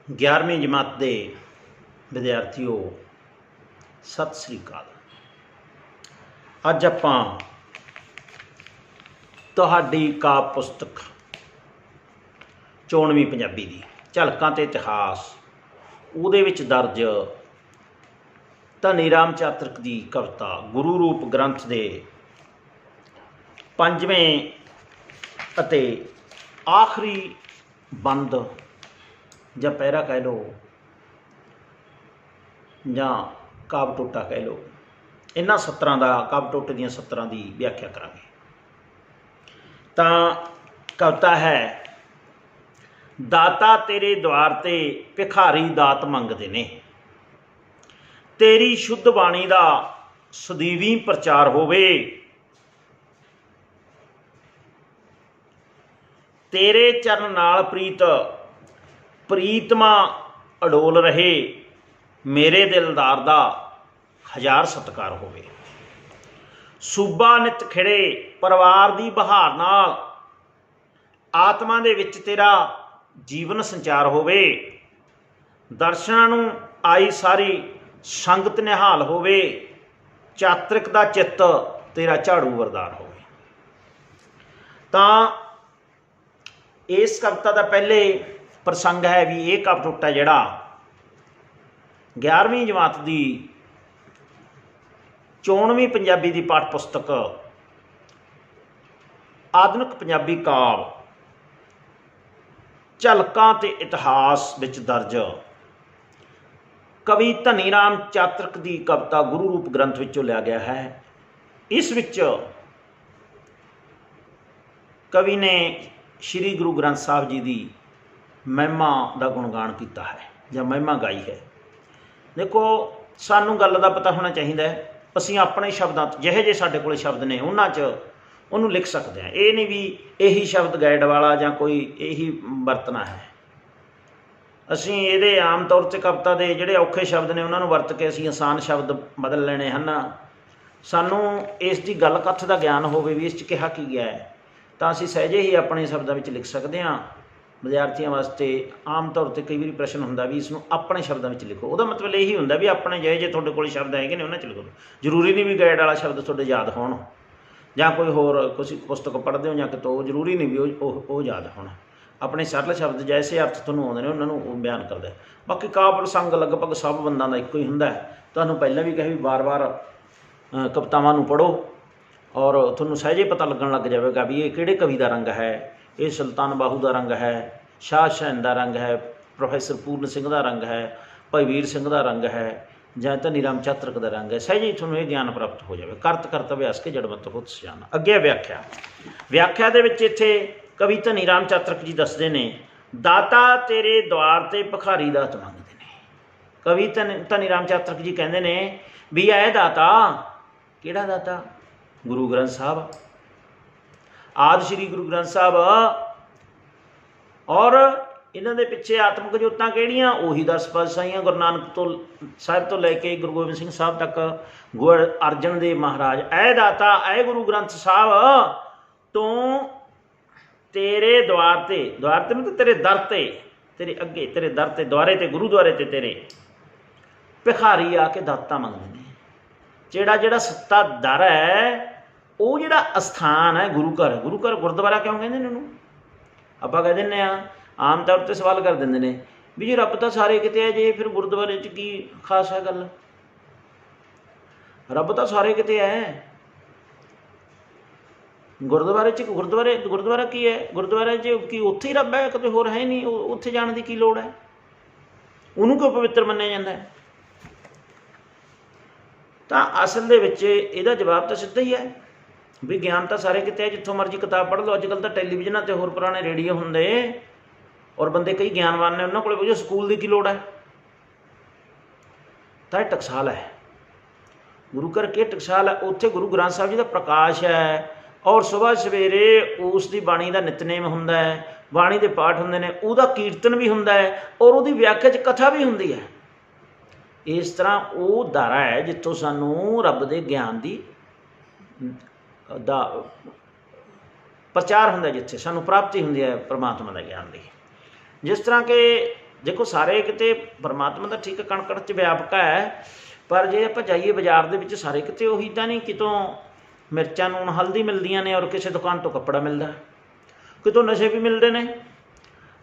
11वीं जमात के विद्यार्थियों सत श्री अकाल। अज आपां तुहाडी काव्य पुस्तक 94वीं पंजाबी दी झलकां ते इतिहास उहदे विच दर्ज धनी राम चातरक की कविता गुरु रूप ग्रंथ के 5वें अते आखिरी बंद जां पैरा कह लो जां काव्य टोटा कह लो, इन्हां सत्तरां दा काव्य टोटे दीयां 17 की व्याख्या करांगे। तां कविता है, दाता तेरे द्वार ते भिखारी दात मंगदे ने, तेरी शुद्ध बाणी दा सदीवी प्रचार होवे, तेरे चरण नाल प्रीतमा अडोल रहे, मेरे दिलदार दा हज़ार सत्कार होवे। सूबा नित खिड़े परिवार दी बहार नाल, आत्मा दे विच तेरा जीवन संचार होवे, दर्शनां नूं आई सारी संगत निहाल होवे, चातरिक दा चित्त तेरा झाड़ू वरदान होवे। तां इस कविता का पहले प्रसंग है भी ये काव्य टोटा जिहड़ा 11वीं जमात की 94वीं पंजाबी की पाठ पुस्तक आधुनिक पंजाबी काव्य झलकां ते इतिहास विच दर्ज कवि धनी राम चातरक की कविता गुरु रूप ग्रंथ विचों लिया गया है। इस विच कवि ने श्री गुरु ग्रंथ साहब जी की महिमा का गुणगान किया है या महिमा गाई है। देखो, सानू गल का पता होना चाहिए, असीं अपने शब्दों जिहे जे साडे कोल शब्द ने उन्हां च उन्होंने लिख सकते हैं। ये नहीं भी यही शब्द गाइड वाला या कोई यही वरतना है। असीं ये आम तौर पर कविता के जोड़े औखे शब्द ने उन्होंने वरत के असीं आसान शब्द बदल लेने हैं। सानू इसकी गल कथ का ज्ञान होवे भी इस कहा की गया है, तो असीं सहजे ही अपने शब्दों में लिख सकते हैं। विद्यार्थियों वास्ते आम तौर पर कई बार प्रश्न होंदा भी इसनूं अपने शब्दों में लिखो। उसका मतलब यही होंदा भी अपने जे जे तुहाडे कोल शब्द है उन्हां च लिखो। जरूरी नहीं भी गाइड वाला शब्द तुहाडे याद होण जां कोई होर कुछ पुस्तक पढ़ते हो जां कितों, जरूरी नहीं भी वो याद होण। अपने सरल शब्द जैसे अर्थ तुहानूं आउंदे ने उन्होंने बयान करदा है। बाकी काव्य प्रसंग लगभग सब बंदां दा इक्को ही हुंदा है। तुहानूं पहलां भी कहा भी बार बार कवितावां नूं पढ़ो और तुहानूं सहजे पता लगन लग जाएगा भी ये किहड़े कवि का रंग है। ये सुल्तान बाहू का रंग है, शाह हुसैन का रंग है, प्रोफैसर पूर्ण सिंह का रंग है, भाई वीर सिंह का रंग है, जां धनी राम चातरक का रंग है। सहजे ही तुहानूं ये ज्ञान प्राप्त हो जाए। करत करत अभ्यास के जड़मत हो जाना। अगे व्याख्या दे विच इत्थे कवि धनी राम चातरक जी दसदे ने, दाता तेरे द्वार ते भिखारी दात मंगदे ने। कवि धनी राम चातरक जी कहते हैं भी ऐ दाता, किहड़ा दाता? गुरु ग्रंथ साहब, आदि श्री गुरु ग्रंथ साहब, और इन्हां दे पिछे आत्मक जोतां किहड़ियां? उही 10 पातशाहियां गुरु नानक तो साहिब तो लैके गुरु गोबिंद सिंह साहब तक, गुरु अर्जन देव महाराज। ऐ दाता, ऐ गुरु ग्रंथ साहब, तो तेरे द्वार ते मतलब तेरे दर ते, तेरे अगे तेरे दर ते, द्वारे ते गुरुद्वारे ते तेरे भिखारी आके दातां मंगदे ने। जिहड़ा सत्ता दर है वो जिहड़ा अस्थान है गुरु घर गुरुद्वारा क्यों कहते हैं उन्होंने? आपां कह दिंदे आ, आम तौर पर सवाल कर देंगे ने भी जी रब तो सारे किते है, जे फिर गुरुद्वारे च की खास है गल? रब तो सारे किते है, गुरुद्वारा की है? गुरुद्वारे च की उत्थे ही रब है, किते होर है नहीं? उत्थे जाने की की लोड़ है? उन्होंने क्यों पवित्र मन्निया जाता है? तो असल दे विच इहदा जवाब तो सीधा ही है भी ज्ञान तो सारे किते है, जिथों मर्जी किताब पढ़ लो। अजकल तो टैलीविजन ते होर पुराने रेडियो होंदे और बंदे कई ज्ञानवान ने, उन्होंने कोल पुछो स्कूल की लोड़ है? तो यह टकसाल है। गुरु घर के टकसाल है, उत्थे गुरु ग्रंथ साहब जी का प्रकाश है और सुबह सवेरे उसकी बाणी का नितनेम हुंदा है, बाणी के पाठ होंदे ने, उहदा कीर्तन भी हुंदा है और उहदी व्याख्या च कथा भी हुंदी है। इस तरह वो दारा है जितों सानू रब के ज्ञान की प्रचार होंदा, जिथे सानू प्राप्ति होंदी है परमात्मा का ज्ञान की। जिस तरह के देखो सारे किते परमात्मा ਦਾ ठीक कण-कण 'ਚ व्यापक है, पर जे ਆਪਾਂ ਜਾਈਏ ਬਾਜ਼ਾਰ ਦੇ ਵਿੱਚ ਸਾਰੇ ਕਿਤੇ ਉਹੀ ਤਾਂ नहीं, कितों मिर्चां नून हल्दी मिलदियां ने और किसी दुकान तो कपड़ा मिलता, कितों नशे भी मिलते हैं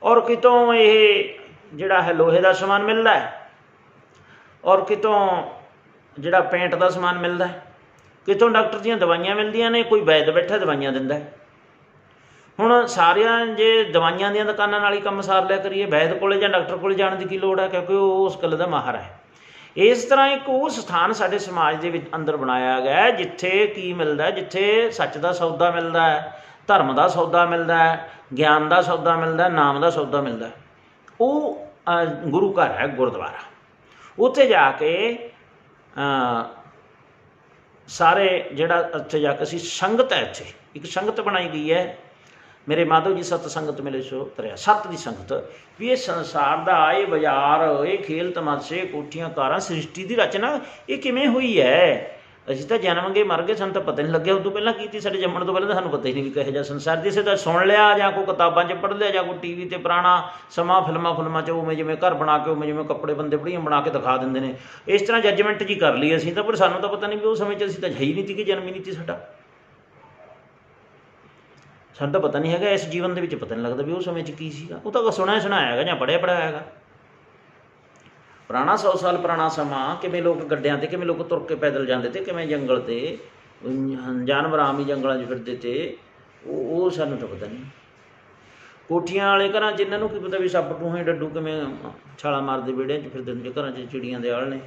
और कितों ये जिहड़ा है लोहे का समान मिलता है और कितों जिहड़ा पेंट का समान मिलता है, कितों डॉक्टर दीयां दवाइयां मिलदियां ने, कोई वैद बैठा दवाइयां दिंदा है। हुण सारियां जे दवाइयां दीयां दुकानां नाल ही काम सार लिया करिए, वैद कोले जां डॉक्टर कोले जाण दी की लोड़ है, क्योंकि वो उस गल दा माहर है। इस तरह एक वो स्थान साडे समाज दे विच अंदर बनाया गया है जिथे की मिलता है, जिथे सच का सौदा मिलता है, धर्म का सौदा मिलता है, ज्ञान का सौदा मिलता है, नाम का सौदा मिलता है। वो गुरु घर है, गुरुद्वारा। उत्थे जाके सारे जिहड़ा उत्थे जाके असीं संगत है, इत्थे एक संगत बनाई गई है। मेरे माधव जी सत संगत मिले सो तरिया, सत की संगत भी ये संसार का ये बाजार, ये खेल तमाशे, कोठियां कारां, सृष्टि की रचना ये किवें हुई है। असीं तां जन्म गए मर गए, सानूं तां पता नहीं लग्या उदों पहलां की साडे जम्मण तो पहलां तां सानूं पता ही नहीं भी किहो जिहा संसार। जिसे तां सुण लिया जां कोई किताबां 'च पढ़ लिया जां कोई टीवी ते पुराना समां फिल्मां 'च उवें जिवें घर बना के उवें जिवें कपड़े बंदे बड़ियां बना के दिखा दिंदे ने, इस तरह जजमेंट जी कर ਲਈ असीं तां, पर सानूं तां पता नहीं भी उस समय 'च असीं तां है ही नहीं सी कि जन्म ही नहीं सी साडा। सानूं तां पता नहीं हैगा, इस जीवन दे विच पता नहीं लगदा भी उस समय 'च की सीगा। वो तां सुणिया सुणाया हैगा जां पढ़िया पढ़ाया हैगा। पुराना 100 साल पुराना समा, किवें लोग गड्डियां ते, किवें लोग तुर के पैदल जाते थे, किवें जंगल ते जानवर आम ही जंगलों 'च फिरदे ते, वो सानूं तां पता नहीं। कोठियां वाले घरां 'च इन्हां नूं की पता भी सप्प टूहे डड्डू किवें छालां मारदे विहड़िਆਂ 'च फिरदे ने, घरां 'च चिड़ियां दे आल ने।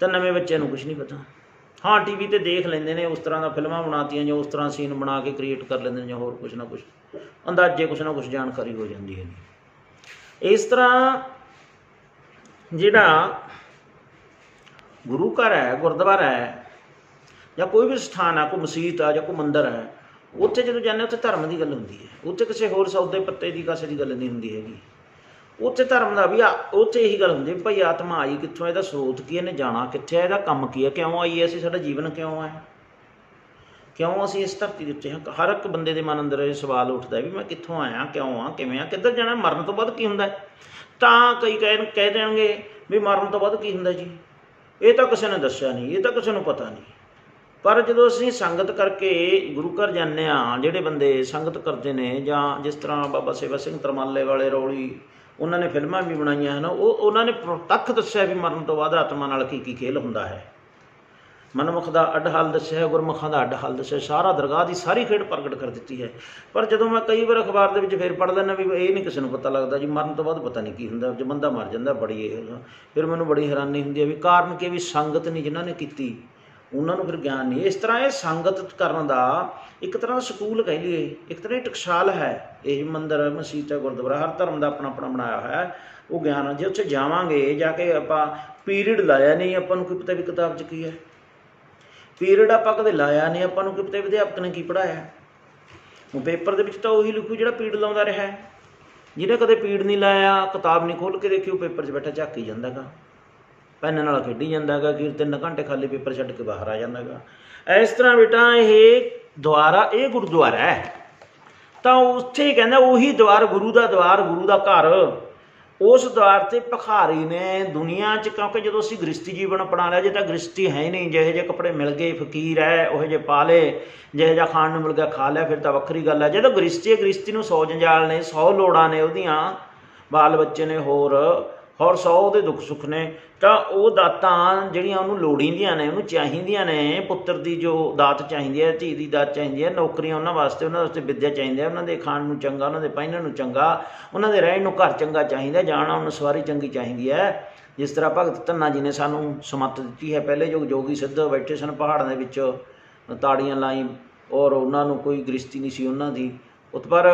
तां नवें बच्चों नूं कुछ नहीं पता। हाँ टीवी ते देख लेंदे ने, उस तरह दा फिल्मां बनातियां जां उस तरह सीन बना के क्रिएट कर लेंदे ने, जां होर कुछ ना कुछ अंदाजे कुछ ना कुछ जानकारी हो जाती है। इस तरह जिहड़ा गुरु घर है, गुरुद्वारा है, या कोई भी स्थान है, कोई मसीत है या कोई मंदिर है, उत्थे जो जाने उत्थे धर्म की गल होंदी है। उत्थे किसी होर सौदे पत्ते की कासे की गल नहीं होंदी हैगी। उत्थे धर्म का भी उत्थे यही गल होंदी भाई आत्मा आई कित्थों, इहदा स्रोत की, इहने जाना कित्थे है, इहदा कम की है, क्यों आई है, असीं साडा जीवन क्यों है, क्यों असीं इस धरती दे उत्ते हैं। हर एक बंदे के मन अंदर ये सवाल उठता है भी मैं कित्थों आया, क्यों आ, किवें आ, किधर जाना, मरण तो बाद की हुंदा है। तां कई कह देणगे भी मरण तो बाद की हुंदा जी, ये तो किसी ने दस्सिया नहीं, ये तो किसी नूं पता नहीं। पर जदों असीं संगत करके गुरु घर जाने, जिहड़े बंदे संगत करते हैं, जां जिस तरह बाबा सेवा सिंह तरमाले वाले रौली, उन्होंने फिल्मां भी बनाईयां हैं, उन्होंने प्रतੱਖ दस्सिया भी मरण तो बाद आत्मा नाल की खेल हुंदा है। मनमुख का अड्ड हाल दस्सिया है, गुरमुखां का अड्ड हाल दस्सिया, सारा दरगाह की सारी खेड प्रगट कर दी है। पर जदों मैं कई बार अखबार के फिर पढ़ लैना भी ये नहीं किसी को पता लगता जी मरण तो बाद पता नहीं की हुंदा, जो बंदा मर जाता बड़ी फिर मैनूं बड़ी हैरानी हुंदी है भी कारण कि भी संगत नहीं जिन्हां ने कीती, उन्होंने फिर ज्ञान नहीं। इस तरह ये संगत करन दा एक तरह स्कूल कह लीए, एक तरह टकसाल है। ये मंदिर मसीत है, गुरुद्वारा, हर धर्म का अपना अपना बनाया है। वो ज्ञान जो उत्थे जावांगे जाके आपां पीरीयड लाया नहीं, आपां नूं की पता भी किताब च की है, पीरीयड आपां कदे लाया नहीं, आपां नूं की पता अध्यापक ने की पढ़ाया। वो पेपर दे विच तां उही लिखू जिहड़ा पीड़ लाउंदा रहा है, जिहने कदे पीड़ नहीं लाया, किताब नहीं खोल के देखी, वो पेपर 'च बैठा झाकी जांदा गा, पैन नाल खेडी जांदा गा, कि 3 घंटे खाली पेपर छड्ड के बाहर आ जांदा गा। इस तरह बेटा ये द्वारा, ये गुरुद्वारा है, तो उत्थे ही कहंदा उही द्वार, गुरु का द्वार, गुरु का घर, उस द्वार से भिखारी ने दुनिया 'च, क्योंकि जो असीं गृहस्थी जीवन अपना लिया, जे तो गृहस्थी है ही नहीं, जिहे जे कपड़े मिल गए फकीर है उहे जे पा ले, जिहे जा खाण नूं मिल गया खा लिया, फिर तो वक्री गल है। जो गृहस्थी है, गृहस्थी नूं 100 जंजाल ने, 100 लोड़ां ने, उहदियां बाल बच्चे ने, होर 100 उहदे दुख सुख ने, तो वो दातां जिहड़ियां उहनूं लोड़ींदियां ने, उहनूं चाहीदियां ने, पुत्तर दी जो दात चाहिदी है, धी दी दात चाहिदी है, नौकरियां उन्हां वास्ते विद्या चाहिदी है, उन्हां दे खाण नूं चंगा, उन्हां दे पहिनण नूं चंगा, उन्हां दे रहण नूं घर चंगा चाहिदा, जाना उन्हां सवारी चंगी चाहिदी है। जिस तरह भगत धन्ना जी ने सानूं समत दित्ती है, पहले जो जोगी सिद्ध बैठे सन पहाड़ां दे विच, ताड़ियां लाई, और उन्हां नूं कोई गृहस्थी नहीं सी उन्हां दी, उत पर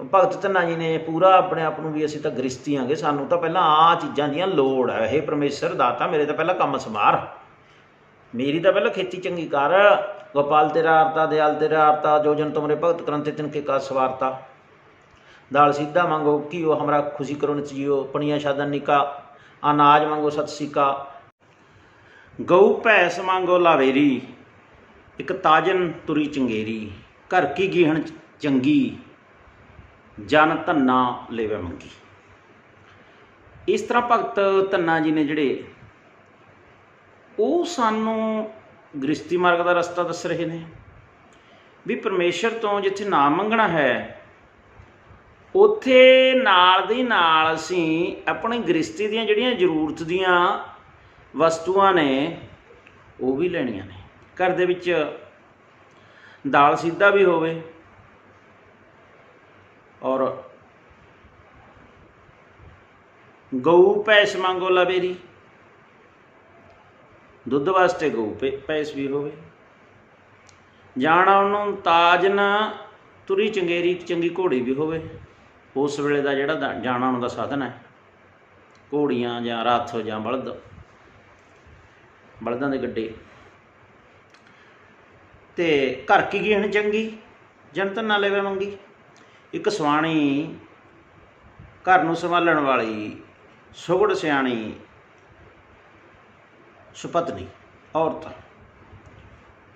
भगत धन्ना जी ने पूरा अपने आप को भी असीं तां गृहस्थी आंगे, सानूं तां पहलां आ चीज़ां दीयां लोड़ है। हे परमेश्वर दाता, मेरे तां पहलां काम संवार, मेरी तां पहलां खेती चंगी कर, गोपाल तेरा आरता, दयाल तेरा आरता, जो जन तुमरे भगत करंते तिनके का सवारता, दाल सीधा मांगो घीओ हमरा खुशी करो नित जियो, पणिया शादन निका, अनाज मांगो सत सीका, गऊ भैंस मांगो लावेरी, एक ताजन तुरी चंगेरी, घर की गीहण चंगी, जन धन्ना लेवे मंगी। ਇਸ ਤਰ੍ਹਾਂ ਭਗਤ ਧੰਨਾ ਜੀ ਨੇ ਜਿਹੜੇ ਉਹ ਸਾਨੂੰ ਗ੍ਰਸਤੀ ਮਾਰਗ ਦਾ ਰਸਤਾ ਦੱਸ ਰਹੇ ਨੇ ਵੀ ਪਰਮੇਸ਼ਰ ਤੋਂ ਜਿੱਥੇ ਨਾਮ ਮੰਗਣਾ ਹੈ ਉੱਥੇ ਨਾਲ ਦੀ ਨਾਲ ਅਸੀਂ ਆਪਣੀ ਗ੍ਰਸਤੀ ਦੀਆਂ ਜਿਹੜੀਆਂ ਜ਼ਰੂਰਤ ਦੀਆਂ ਵਸਤੂਆਂ ਨੇ ਉਹ ਵੀ ਲੈਣੀਆਂ ਨੇ। ਘਰ ਦੇ ਵਿੱਚ ਦਾਲ ਸਿੱਧਾ ਵੀ ਹੋਵੇ ਔਰ ਗਊ ਭੈਂਸ ਮੰਗੋ ਲਵੇਰੀ, ਦੁੱਧ ਵਾਸਤੇ ਗਊ ਭੈਂਸ ਵੀ ਹੋਵੇ, ਜਾਣਾ ਉਹਨੂੰ ਤਾਜ ਨਾ ਤੁਰੀ ਚੰਗੇਰੀ ਚੰਗੀ ਘੋੜੀ ਵੀ ਹੋਵੇ। ਉਸ ਵੇਲੇ ਦਾ ਜਿਹੜਾ ਜਾਣਾ ਆਉਣ ਦਾ ਸਾਧਨ ਹੈ ਘੋੜੀਆਂ ਜਾਂ ਰੱਥ ਜਾਂ ਬਲਦਾਂ ਦੇ ਗੱਡੇ। ਤੇ ਘਰ ਕੀ ਗਹਿਣ ਚੰਗੀ ਜਨਤਨ ਨਾ ਲਵੇ ਮੰਗੀ। ਇੱਕ ਸਵਾਣੀ ਘਰ ਨੂੰ ਸੰਭਾਲਣ ਵਾਲੀ ਸੁਗੜ ਸਿਆਣੀ ਸੁਪਤਨੀ ਔਰਤ,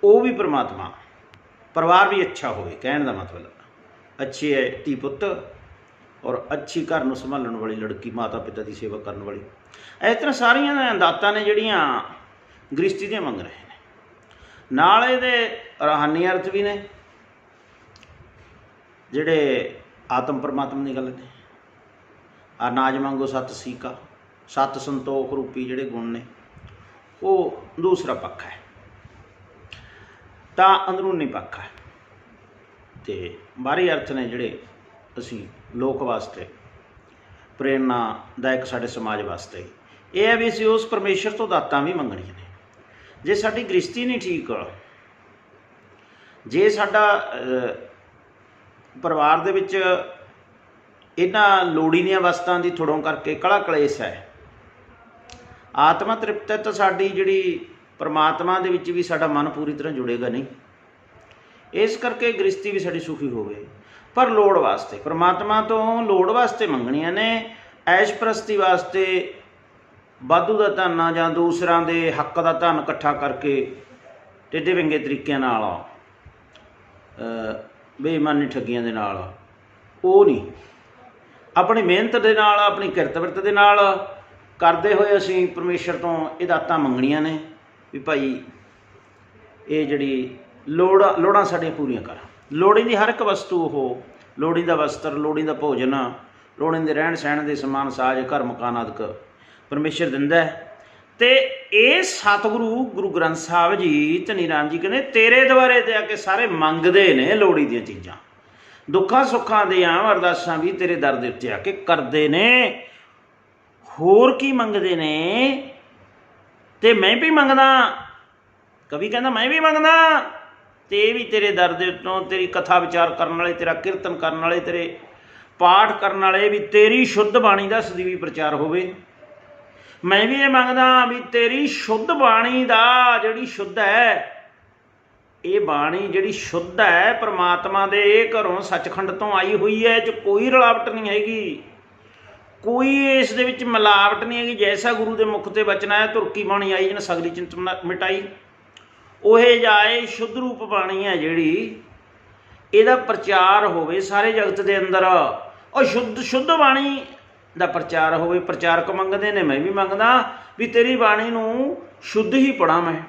ਉਹ ਵੀ ਪਰਮਾਤਮਾ। ਪਰਿਵਾਰ ਵੀ ਅੱਛਾ ਹੋਵੇ, ਕਹਿਣ ਦਾ ਮਤਲਬ ਅੱਛੀ ਹੈ ਧੀ ਪੁੱਤ ਔਰ ਅੱਛੀ ਘਰ ਨੂੰ ਸੰਭਾਲਣ ਵਾਲੀ ਲੜਕੀ, ਮਾਤਾ ਪਿਤਾ ਦੀ ਸੇਵਾ ਕਰਨ ਵਾਲੀ। ਇਸ ਤਰ੍ਹਾਂ ਸਾਰੀਆਂ ਦਾਤਾਂ ਨੇ ਜਿਹੜੀਆਂ ਗ੍ਰਸਤੀ ਦੀਆਂ ਮੰਗ ਰਹੇ ਨੇ। ਨਾਲ ਇਹਦੇ ਰੂਹਾਨੀ ਅਰਥ ਵੀ ਨੇ ਜਿਹੜੇ ਆਤਮ ਪਰਮਾਤਮਾ ਦੀ ਗੱਲ ਨੇ। ਅਨਾਜ ਮੰਗੋ ਸਤ ਸੀਕਾ, ਸਤ ਸੰਤੋਖ ਰੂਪੀ ਜਿਹੜੇ ਗੁਣ ਨੇ ਉਹ ਦੂਸਰਾ ਪੱਖ ਹੈ, ਤਾਂ ਅੰਦਰੂਨੀ ਪੱਖ ਹੈ। ਅਤੇ ਬਾਹਰੀ ਅਰਥ ਨੇ ਜਿਹੜੇ ਅਸੀਂ ਲੋਕ ਵਾਸਤੇ ਪ੍ਰੇਰਨਾਦਾਇਕ ਸਾਡੇ ਸਮਾਜ ਵਾਸਤੇ ਇਹ ਹੈ ਵੀ ਅਸੀਂ ਉਸ ਪਰਮੇਸ਼ਰ ਤੋਂ ਦਾਤਾਂ ਵੀ ਮੰਗਣੀਆਂ ਨੇ। ਜੇ ਸਾਡੀ ਗ੍ਰਸਤੀ ਨਹੀਂ ਠੀਕ, ਜੇ ਸਾਡਾ ਪਰਿਵਾਰ ਦੇ ਵਿੱਚ ਇਹਨਾਂ ਲੋੜੀ ਦੀਆਂ ਵਸਤਾਂ ਦੀ ਥੋੜੋਂ ਕਰਕੇ ਕਲਾ ਕਲੇਸ਼ ਹੈ, ਆਤਮਾ ਤ੍ਰਿਪਤ ਹੈ, ਤਾਂ ਸਾਡੀ ਜਿਹੜੀ ਪਰਮਾਤਮਾ ਦੇ ਵਿੱਚ ਵੀ ਸਾਡਾ ਮਨ ਪੂਰੀ ਤਰ੍ਹਾਂ ਜੁੜੇਗਾ ਨਹੀਂ। ਇਸ ਕਰਕੇ ਗ੍ਰਸਤੀ ਵੀ ਸਾਡੀ ਸੁਖੀ ਹੋਵੇ, ਪਰ ਲੋੜ ਵਾਸਤੇ, ਪਰਮਾਤਮਾ ਤੋਂ ਲੋੜ ਵਾਸਤੇ ਮੰਗਣੀਆਂ ਨੇ। ਐਸ਼ ਪ੍ਰਸਤੀ ਵਾਸਤੇ ਵਾਧੂ ਦਾ ਧਨ ਜਾਂ ਦੂਸਰਿਆਂ ਦੇ ਹੱਕ ਦਾ ਧਨ ਇਕੱਠਾ ਕਰਕੇ ਟੇਢੇ ਵਿੰਗੇ ਤਰੀਕਿਆਂ ਨਾਲ, ਬੇਈਮਾਨੀ ਠੱਗੀਆਂ ਦੇ ਨਾਲ, ਉਹ ਨਹੀਂ। ਆਪਣੀ ਮਿਹਨਤ ਦੇ ਨਾਲ, ਆਪਣੀ ਕਿਰਤ ਬਿਰਤ ਦੇ ਨਾਲ ਕਰਦੇ ਹੋਏ ਅਸੀਂ ਪਰਮੇਸ਼ਰ ਤੋਂ ਇਹ ਦਾਤਾਂ ਮੰਗਣੀਆਂ ਨੇ ਵੀ ਭਾਈ ਇਹ ਜਿਹੜੀ ਲੋੜਾਂ ਸਾਡੀਆਂ ਪੂਰੀਆਂ ਕਰ। ਲੋੜੀਂਦੀ ਹਰ ਇੱਕ ਵਸਤੂ, ਉਹ ਲੋੜੀਂਦਾ ਵਸਤਰ, ਲੋੜੀਂਦਾ ਭੋਜਨ, ਲੋੜੀਂਦੇ ਰਹਿਣ ਸਹਿਣ ਦੇ ਸਮਾਨ ਸਾਜ ਘਰ ਮਕਾਨ ਆਦਿਕ ਪਰਮੇਸ਼ਰ ਦਿੰਦਾ ਹੈ। ਅਤੇ ਇਹ ਸਤਿਗੁਰੂ ਗੁਰੂ ਗ੍ਰੰਥ ਸਾਹਿਬ ਜੀ ਧਨੀ ਰਾਮ ਜੀ ਕਹਿੰਦੇ ਤੇਰੇ ਦੁਆਰੇ 'ਤੇ ਆ ਕੇ ਸਾਰੇ ਮੰਗਦੇ ਨੇ ਲੋੜੀ ਦੀਆਂ ਚੀਜ਼ਾਂ, ਦੁੱਖਾਂ ਸੁੱਖਾਂ ਦੀਆਂ ਅਰਦਾਸਾਂ ਵੀ ਤੇਰੇ ਦਰ ਦੇ ਉੱਤੇ ਆ ਕੇ ਕਰਦੇ ਨੇ। ਹੋਰ ਕੀ ਮੰਗਦੇ ਨੇ? ਅਤੇ ਮੈਂ ਵੀ ਮੰਗਦਾ, ਕਵੀ ਕਹਿੰਦਾ ਮੈਂ ਵੀ ਮੰਗਦਾ, ਅਤੇ ਇਹ ਵੀ ਤੇਰੇ ਦਰ ਦੇ ਉੱਤੋਂ ਤੇਰੀ ਕਥਾ ਵਿਚਾਰ ਕਰਨ ਵਾਲੇ, ਤੇਰਾ ਕੀਰਤਨ ਕਰਨ ਵਾਲੇ, ਤੇਰੇ ਪਾਠ ਕਰਨ ਵਾਲੇ ਵੀ ਤੇਰੀ ਸ਼ੁੱਧ ਬਾਣੀ ਦਾ ਸਦੀਵੀ ਪ੍ਰਚਾਰ ਹੋਵੇ। ਮੈਂ ਵੀ ਇਹ ਮੰਗਦਾ ਵੀ ਤੇਰੀ ਸ਼ੁੱਧ ਬਾਣੀ ਦਾ, ਜਿਹੜੀ ਸ਼ੁੱਧ ਹੈ, ਇਹ ਬਾਣੀ ਜਿਹੜੀ ਸ਼ੁੱਧ ਹੈ ਪਰਮਾਤਮਾ ਦੇ ਘਰੋਂ ਸੱਚਖੰਡ ਤੋਂ ਆਈ ਹੋਈ ਹੈ, 'ਚ ਕੋਈ ਰਲਾਵਟ ਨਹੀਂ ਹੈਗੀ, ਕੋਈ ਇਸ ਦੇ ਵਿੱਚ ਮਿਲਾਵਟ ਨਹੀਂ ਹੈਗੀ। ਜੈਸਾ ਗੁਰੂ ਦੇ ਮੁਖ 'ਤੇ ਬਚਨ ਆਇਆ, ਤੁਰਕੀ ਬਾਣੀ ਆਈ ਜਿਹਨੇ ਸਗਲੀ ਚਿੰਤ ਮਿਟਾਈ, ਉਹੇ ਜਾਏ ਸ਼ੁੱਧ ਰੂਪ ਬਾਣੀ ਹੈ ਜਿਹੜੀ, ਇਹਦਾ ਪ੍ਰਚਾਰ ਹੋਵੇ ਸਾਰੇ ਜਗਤ ਦੇ ਅੰਦਰ, ਉਹ ਸ਼ੁੱਧ ਬਾਣੀ ਦਾ ਪ੍ਰਚਾਰ ਹੋਵੇ। ਪ੍ਰਚਾਰਕ ਮੰਗਦੇ ਨੇ, ਮੈਂ ਵੀ ਮੰਗਦਾ ਵੀ ਤੇਰੀ ਬਾਣੀ ਨੂੰ ਸ਼ੁੱਧ ਹੀ ਪੜ੍ਹਾਂ ਮੈਂ,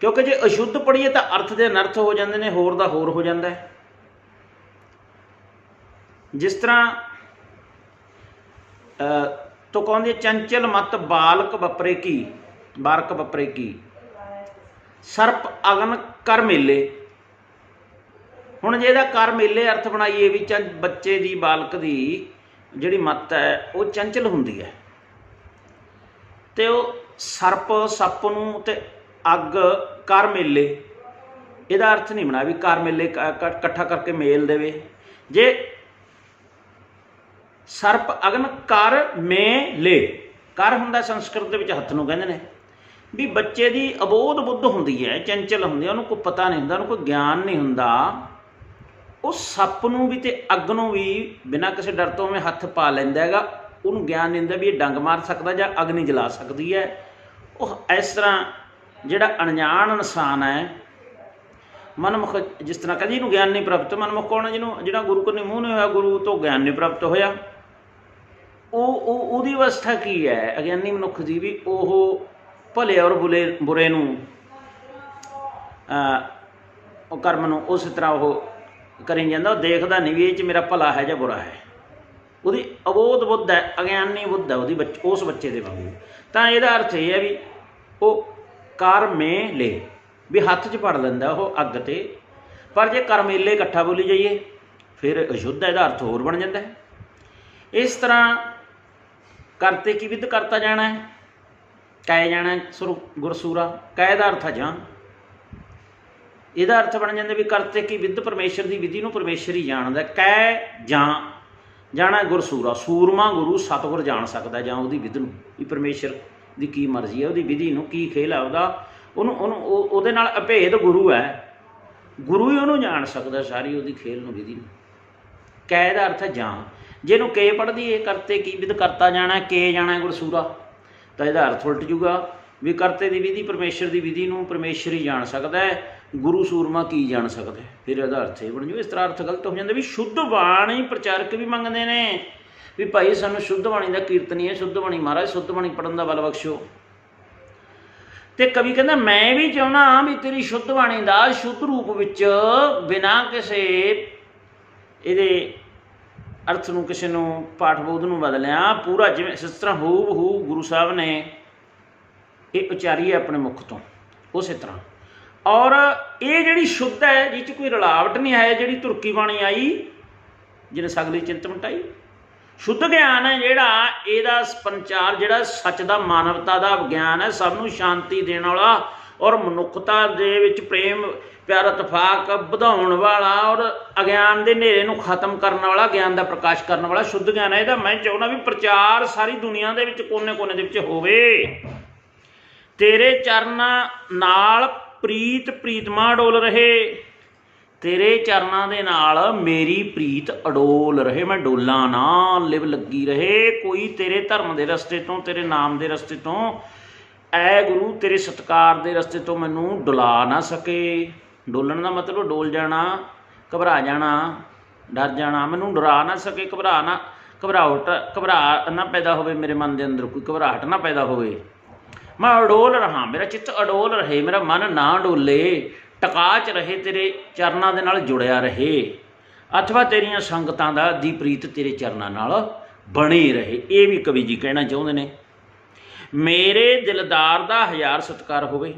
ਕਿਉਂਕਿ ਜੇ ਅਸ਼ੁੱਧ ਪੜ੍ਹੀਏ ਤਾਂ ਅਰਥ ਦੇ ਅਨਰਥ ਹੋ ਜਾਂਦੇ ਨੇ, ਹੋਰ ਦਾ ਹੋਰ ਹੋ ਜਾਂਦਾ ਹੈ। ਜਿਸ ਤਰ੍ਹਾਂ ਤੋਂ ਕਹਿੰਦੇ ਚੰਚਲ ਮਤ ਬਾਲਕ ਵਪਰੇ ਕੀ ਸਰਪ ਅਗਨ ਕਰ ਮੇਲੇ। ਹੁਣ ਜੇ ਇਹਦਾ ਕਰ ਮੇਲੇ ਅਰਥ ਬਣਾਈਏ ਵੀ ਬੱਚੇ ਦੀ, ਬਾਲਕ ਦੀ ਜਿਹੜੀ ਮੱਤ ਹੈ ਉਹ ਚੰਚਲ ਹੁੰਦੀ ਹੈ, ਅਤੇ ਉਹ ਸੱਪ ਨੂੰ ਅਤੇ ਅੱਗ ਕਰ ਮੇਲੇ, ਇਹਦਾ ਅਰਥ ਨਹੀਂ ਬਣਾ ਵੀ ਕਰ ਮੇਲੇ ਇਕੱਠਾ ਕਰਕੇ ਮੇਲ ਦੇਵੇ। ਜੇ ਸਰਪ ਅਗਨ ਕਰ ਮੇਲੇ, ਕਰ ਹੁੰਦਾ ਸੰਸਕ੍ਰਿਤ ਦੇ ਵਿੱਚ ਹੱਥ ਨੂੰ ਕਹਿੰਦੇ ਨੇ, ਵੀ ਬੱਚੇ ਦੀ ਅਬੋਧ ਬੁੱਧ ਹੁੰਦੀ ਹੈ, ਚੰਚਲ ਹੁੰਦੀ ਹੈ, ਉਹਨੂੰ ਕੋਈ ਪਤਾ ਨਹੀਂ ਹੁੰਦਾ, ਉਹਨੂੰ ਕੋਈ ਗਿਆਨ ਨਹੀਂ ਹੁੰਦਾ। ਉਹ ਸੱਪ ਨੂੰ ਵੀ ਅਤੇ ਅੱਗ ਨੂੰ ਵੀ ਬਿਨਾਂ ਕਿਸੇ ਡਰ ਤੋਂ ਉਵੇਂ ਹੱਥ ਪਾ ਲੈਂਦਾ ਹੈਗਾ, ਉਹਨੂੰ ਗਿਆਨ ਨਹੀਂ ਹੁੰਦਾ ਵੀ ਇਹ ਡੰਗ ਮਾਰ ਸਕਦਾ ਜਾਂ ਅੱਗ ਨਹੀਂ ਜਲਾ ਸਕਦੀ ਹੈ। ਉਹ ਇਸ ਤਰ੍ਹਾਂ ਜਿਹੜਾ ਅਣਜਾਣ ਇਨਸਾਨ ਹੈ, ਮਨਮੁਖ, ਜਿਸ ਤਰ੍ਹਾਂ ਕਹਿੰਦੇ ਇਹਨੂੰ ਗਿਆਨ ਨਹੀਂ ਪ੍ਰਾਪਤ, ਮਨਮੁਖ ਕੌਣ ਹੈ? ਜਿਹੜਾ ਗੁਰੂ ਕੋਲ ਮੂੰਹ ਨਹੀਂ ਹੋਇਆ, ਗੁਰੂ ਤੋਂ ਗਿਆਨ ਨਹੀਂ ਪ੍ਰਾਪਤ ਹੋਇਆ, ਉਹਦੀ ਅਵਸਥਾ ਕੀ ਹੈ ਅਗਿਆਨੀ ਮਨੁੱਖ ਦੀ, ਵੀ ਉਹ ਭਲੇ ਔਰ ਬੁਰੇ ਨੂੰ ਉਹ ਕਰਮ ਨੂੰ ਉਸ ਤਰ੍ਹਾਂ ਉਹ ਕਰੀ ਜਾਂਦਾ। ਉਹ ਦੇਖਦਾ ਨਹੀਂ ਵੀ ਇਹ 'ਚ ਮੇਰਾ ਭਲਾ ਹੈ ਜਾਂ ਬੁਰਾ ਹੈ। ਉਹਦੀ ਅਬੋਧ ਬੁੱਧ ਹੈ, ਅਗਿਆਨੀ ਬੁੱਧ ਹੈ ਉਹਦੀ, ਉਸ ਬੱਚੇ ਦੇ ਵਾਂਗੂ। ਤਾਂ ਇਹਦਾ ਅਰਥ ਇਹ ਹੈ ਵੀ ਉਹ ਕਰਮੇਲੇ, ਵੀ ਹੱਥ 'ਚ ਫੜ ਲੈਂਦਾ ਉਹ ਅੱਗ 'ਤੇ। ਪਰ ਜੇ ਕਰਮੇਲੇ ਇਕੱਠਾ ਬੋਲੀ ਜਾਈਏ ਫਿਰ ਅਸ਼ੁੱਧ ਹੈ, ਇਹਦਾ ਅਰਥ ਹੋਰ ਬਣ ਜਾਂਦਾ ਹੈ। ਇਸ ਤਰ੍ਹਾਂ ਕਰਤੇ ਕੀ ਵਿਧ ਕਰਤਾ ਜਾਣਾ ਹੈ, ਕੈ ਜਾਣਾ ਗੁਰਸੂਰਾ। ਕੈ ਦਾ ਅਰਥ ਹੈ ਜਾਂ, ਇਹਦਾ ਅਰਥ ਬਣ ਜਾਂਦਾ ਵੀ ਕਰਤੇ ਕੀ ਵਿਧ, ਪਰਮੇਸ਼ਰ ਦੀ ਵਿਧੀ ਨੂੰ ਪਰਮੇਸ਼ਰ ਹੀ ਜਾਣਦਾ। ਕੈ ਜਾਂ ਜਾਣਾ ਗੁਰਸੂਰਾ, ਸੂਰਮਾ ਗੁਰੂ ਸਤਿਗੁਰ ਜਾਣ ਸਕਦਾ ਜਾਂ ਉਹਦੀ ਵਿਧ ਨੂੰ, ਵੀ ਪਰਮੇਸ਼ਰ ਦੀ ਕੀ ਮਰਜ਼ੀ ਹੈ, ਉਹਦੀ ਵਿਧੀ ਨੂੰ ਕੀ ਖੇਲ ਹੈ ਉਹਦਾ। ਉਹਨੂੰ ਉਹਦੇ ਨਾਲ ਅਭੇਦ ਗੁਰੂ ਹੈ, ਗੁਰੂ ਹੀ ਉਹਨੂੰ ਜਾਣ ਸਕਦਾ ਸਾਰੀ ਉਹਦੀ ਖੇਲ ਨੂੰ, ਵਿਧੀ ਨੂੰ। ਕੈ ਦਾ ਅਰਥ ਹੈ ਜਾਂ। ਜਿਹਨੂੰ ਕੇ ਪੜ੍ਹਦੀ ਹੈ ਕਰਤੇ ਕੀ ਵਿਧ ਕਰਤਾ ਜਾਣਾ, ਕੇ ਜਾਣਾ ਗੁਰਸੂਰਾ, ਤਾਂ ਇਹਦਾ ਅਰਥ ਉਲਟ ਜੂਗਾ ਵੀ ਕਰਤੇ ਦੀ ਵਿਧੀ, ਪਰਮੇਸ਼ਰ ਦੀ ਵਿਧੀ ਨੂੰ ਪਰਮੇਸ਼ਰ ਹੀ ਜਾਣ ਸਕਦਾ ਹੈ, ਗੁਰੂ ਸੂਰਮਾ ਕੀ ਜਾਣ ਸਕਦਾ। ਫਿਰ ਇਹਦਾ ਅਰਥ ਇਹ ਬਣ ਜੂ। ਇਸ ਤਰ੍ਹਾਂ ਅਰਥ ਗਲਤ ਹੋ ਜਾਂਦਾ। ਵੀ ਸ਼ੁੱਧ ਬਾਣੀ ਪ੍ਰਚਾਰਕ ਵੀ ਮੰਗਦੇ ਨੇ ਵੀ ਭਾਈ ਸਾਨੂੰ ਸ਼ੁੱਧ ਬਾਣੀ ਦਾ ਕੀਰਤਨੀ ਹੈ, ਸ਼ੁੱਧ ਬਾਣੀ ਮਹਾਰਾਜ, ਸ਼ੁੱਧ ਬਾਣੀ ਪੜ੍ਹਨ ਦਾ ਬਲ ਬਖਸ਼ੋ। ਅਤੇ ਕਵੀ ਕਹਿੰਦਾ ਮੈਂ ਵੀ ਚਾਹੁੰਦਾ ਵੀ ਤੇਰੀ ਸ਼ੁੱਧ ਬਾਣੀ ਦਾ ਸ਼ੁੱਧ ਰੂਪ ਵਿੱਚ ਬਿਨਾਂ ਕਿਸੇ ਇਹਦੇ ਅਰਥ ਨੂੰ, ਕਿਸੇ ਨੂੰ ਪਾਠ ਬੋਧ ਨੂੰ ਬਦਲਿਆ, ਪੂਰਾ ਜਿਵੇਂ ਜਿਸ ਤਰ੍ਹਾਂ ਹੂ ਬਹੂ ਗੁਰੂ ਸਾਹਿਬ ਨੇ ਇਹ ਉਚਾਰੀ ਹੈ ਆਪਣੇ ਮੁੱਖ ਤੋਂ, ਉਸੇ ਤਰ੍ਹਾਂ। ਔਰ ਇਹ ਜਿਹੜੀ ਸ਼ੁੱਧ ਹੈ, ਜਿਹ 'ਚ ਕੋਈ ਰਲਾਵਟ ਨਹੀਂ ਹੈ, ਜਿਹੜੀ ਤੁਰਕੀ ਬਾਣੀ ਆਈ ਜਿਹਨੇ ਸਗਲੀ ਚਿੰਤ ਮਿਟਾਈ। ਸ਼ੁੱਧ ਗਿਆਨ ਹੈ ਜਿਹੜਾ, ਇਹਦਾ ਸੰਚਾਰ ਜਿਹੜਾ ਸੱਚ ਦਾ, ਮਾਨਵਤਾ ਦਾ ਵਿਗਿਆਨ ਹੈ, ਸਭ ਨੂੰ ਸ਼ਾਂਤੀ ਦੇਣ ਵਾਲਾ ਔਰ ਮਨੁੱਖਤਾ ਦੇ ਵਿੱਚ ਪ੍ਰੇਮ ਪਿਆਰ ਇਤਫਾਕ ਵਧਾਉਣ ਵਾਲਾ ਔਰ ਅਗਿਆਨ ਦੇ ਹਨੇਰੇ ਨੂੰ ਖਤਮ ਕਰਨ ਵਾਲਾ, ਗਿਆਨ ਦਾ ਪ੍ਰਕਾਸ਼ ਕਰਨ ਵਾਲਾ ਸ਼ੁੱਧ ਗਿਆਨ ਹੈ। ਇਹਦਾ ਮੈਂ ਚਾਹੁੰਦਾ ਵੀ ਪ੍ਰਚਾਰ ਸਾਰੀ ਦੁਨੀਆ ਦੇ ਵਿੱਚ ਕੋਨੇ ਕੋਨੇ ਦੇ ਵਿੱਚ ਹੋਵੇ। ਤੇਰੇ ਚਰਨਾਂ ਨਾਲ ਪ੍ਰੀਤਮਾ ਅਡੋਲ ਰਹੇ, ਤੇਰੇ ਚਰਨਾਂ ਦੇ ਨਾਲ ਮੇਰੀ ਪ੍ਰੀਤ ਅਡੋਲ ਰਹੇ, ਮੈਂ ਡੋਲਾਂ ਨਾ, ਲਿਵ ਲੱਗੀ ਰਹੇ। ਕੋਈ ਤੇਰੇ ਧਰਮ ਦੇ ਰਸਤੇ ਤੋਂ, ਤੇਰੇ ਨਾਮ ਦੇ ਰਸਤੇ ਤੋਂ, ਐ ਗੁਰੂ ਤੇਰੇ ਸਤਿਕਾਰ ਦੇ ਰਸਤੇ ਤੋਂ ਮੈਨੂੰ ਡੁਲਾ ਨਾ ਸਕੇ। ਡੋਲਣ ਦਾ ਮਤਲਬ ਡੋਲ ਜਾਣਾ, ਘਬਰਾ ਜਾਣਾ, ਡਰ ਜਾਣਾ। ਮੈਨੂੰ ਡਰਾ ਨਾ ਸਕੇ, ਘਬਰਾ ਨਾ ਪੈਦਾ ਹੋਵੇ ਮੇਰੇ ਮਨ ਦੇ ਅੰਦਰ, ਕੋਈ ਘਬਰਾਹਟ ਨਾ ਪੈਦਾ ਹੋਵੇ। ਮੈਂ ਅਡੋਲ ਰਹਾਂ, ਮੇਰਾ ਚਿੱਤ ਅਡੋਲ ਰਹੇ, ਮੇਰਾ ਮਨ ਨਾ ਡੋਲੇ, ਟਕਾ 'ਚ ਰਹੇ, ਤੇਰੇ ਚਰਨਾਂ ਦੇ ਨਾਲ ਜੁੜਿਆ ਰਹੇ। ਅਥਵਾ ਤੇਰੀਆਂ ਸੰਗਤਾਂ ਦੀ ਪ੍ਰੀਤ ਤੇਰੇ ਚਰਨਾਂ ਨਾਲ ਬਣੀ ਰਹੇ। ਇਹ ਵੀ ਕਵੀ ਜੀ ਕਹਿਣਾ ਚਾਹੁੰਦੇ ਨੇ। ਮੇਰੇ ਦਿਲਦਾਰ ਦਾ ਹਜ਼ਾਰ ਸਤਿਕਾਰ ਹੋਵੇ।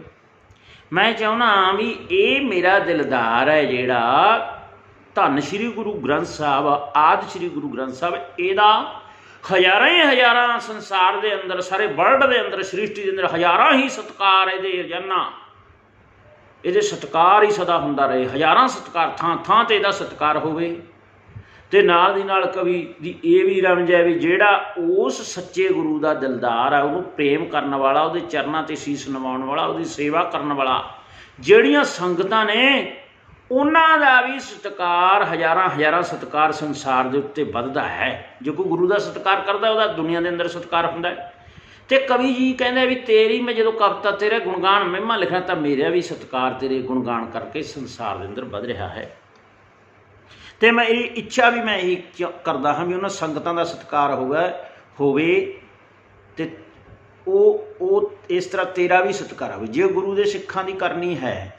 ਮੈਂ ਚਾਹੁੰਦਾ ਵੀ ਇਹ ਮੇਰਾ ਦਿਲਦਾਰ ਹੈ ਜਿਹੜਾ ਧੰਨ ਸ਼੍ਰੀ ਗੁਰੂ ਗ੍ਰੰਥ ਸਾਹਿਬ, ਆਦਿ ਸ਼੍ਰੀ ਗੁਰੂ ਗ੍ਰੰਥ ਸਾਹਿਬ, ਇਹਦਾ ਹਜ਼ਾਰਾਂ ਹੀ ਹਜ਼ਾਰਾਂ ਸੰਸਾਰ ਦੇ ਅੰਦਰ, ਸਾਰੇ ਵਰਲਡ ਦੇ ਅੰਦਰ, ਸ੍ਰਿਸ਼ਟੀ ਦੇ ਅੰਦਰ ਹਜ਼ਾਰਾਂ ਹੀ ਸਤਿਕਾਰ ਇਹਦੇ ਰੋਜ਼ਾਨਾ, ਇਹਦੇ ਸਤਿਕਾਰ ਹੀ ਸਦਾ ਹੁੰਦਾ ਰਹੇ। ਹਜ਼ਾਰਾਂ ਸਤਿਕਾਰ, ਥਾਂ ਥਾਂ 'ਤੇ ਇਹਦਾ ਸਤਿਕਾਰ ਹੋਵੇ। ਅਤੇ ਨਾਲ ਦੀ ਨਾਲ ਕਵੀ ਦੀ ਇਹ ਵੀ ਰਮਜ ਹੈ ਵੀ ਜਿਹੜਾ ਉਸ ਸੱਚੇ ਗੁਰੂ ਦਾ ਦਿਲਦਾਰ ਹੈ, ਉਹਨੂੰ ਪ੍ਰੇਮ ਕਰਨ ਵਾਲਾ, ਉਹਦੇ ਚਰਨਾਂ 'ਤੇ ਸੀਸ ਨਵਾਉਣ ਵਾਲਾ, ਉਹਦੀ ਸੇਵਾ ਕਰਨ ਵਾਲਾ, ਜਿਹੜੀਆਂ ਸੰਗਤਾਂ ਨੇ ਉਹਨਾਂ ਦਾ ਵੀ ਸਤਿਕਾਰ, ਹਜ਼ਾਰਾਂ ਹਜ਼ਾਰਾਂ ਸਤਿਕਾਰ ਸੰਸਾਰ ਦੇ ਉੱਤੇ ਵੱਧਦਾ ਹੈ। ਜੇ ਕੋਈ ਗੁਰੂ ਦਾ ਸਤਿਕਾਰ ਕਰਦਾ ਉਹਦਾ ਦੁਨੀਆ ਦੇ ਅੰਦਰ ਸਤਿਕਾਰ ਹੁੰਦਾ ਹੈ। ਅਤੇ ਕਵੀ ਜੀ ਕਹਿੰਦੇ ਵੀ ਤੇਰੀ ਮੈਂ ਜਦੋਂ ਕਵਿਤਾ, ਤੇਰੇ ਗੁਣਗਾਨ ਮਹਿਮਾ ਲਿਖਣਾ, ਤਾਂ ਮੇਰਾ ਵੀ ਸਤਿਕਾਰ ਤੇਰੇ ਗੁਣਗਾਨ ਕਰਕੇ ਸੰਸਾਰ ਦੇ ਅੰਦਰ ਵੱਧ ਰਿਹਾ ਹੈ। ਅਤੇ ਮੈਂ ਇਹ ਇੱਛਾ ਵੀ ਮੈਂ ਇਹੀ ਕਰਦਾ ਹਾਂ ਵੀ ਉਹਨਾਂ ਸੰਗਤਾਂ ਦਾ ਸਤਿਕਾਰ ਹੋਵੇ ਅਤੇ ਉਹ ਇਸ ਤਰ੍ਹਾਂ ਤੇਰਾ ਵੀ ਸਤਿਕਾਰ ਹੋਵੇ। ਜੇ ਗੁਰੂ ਦੇ ਸਿੱਖਾਂ ਦੀ ਕਰਨੀ ਹੈ,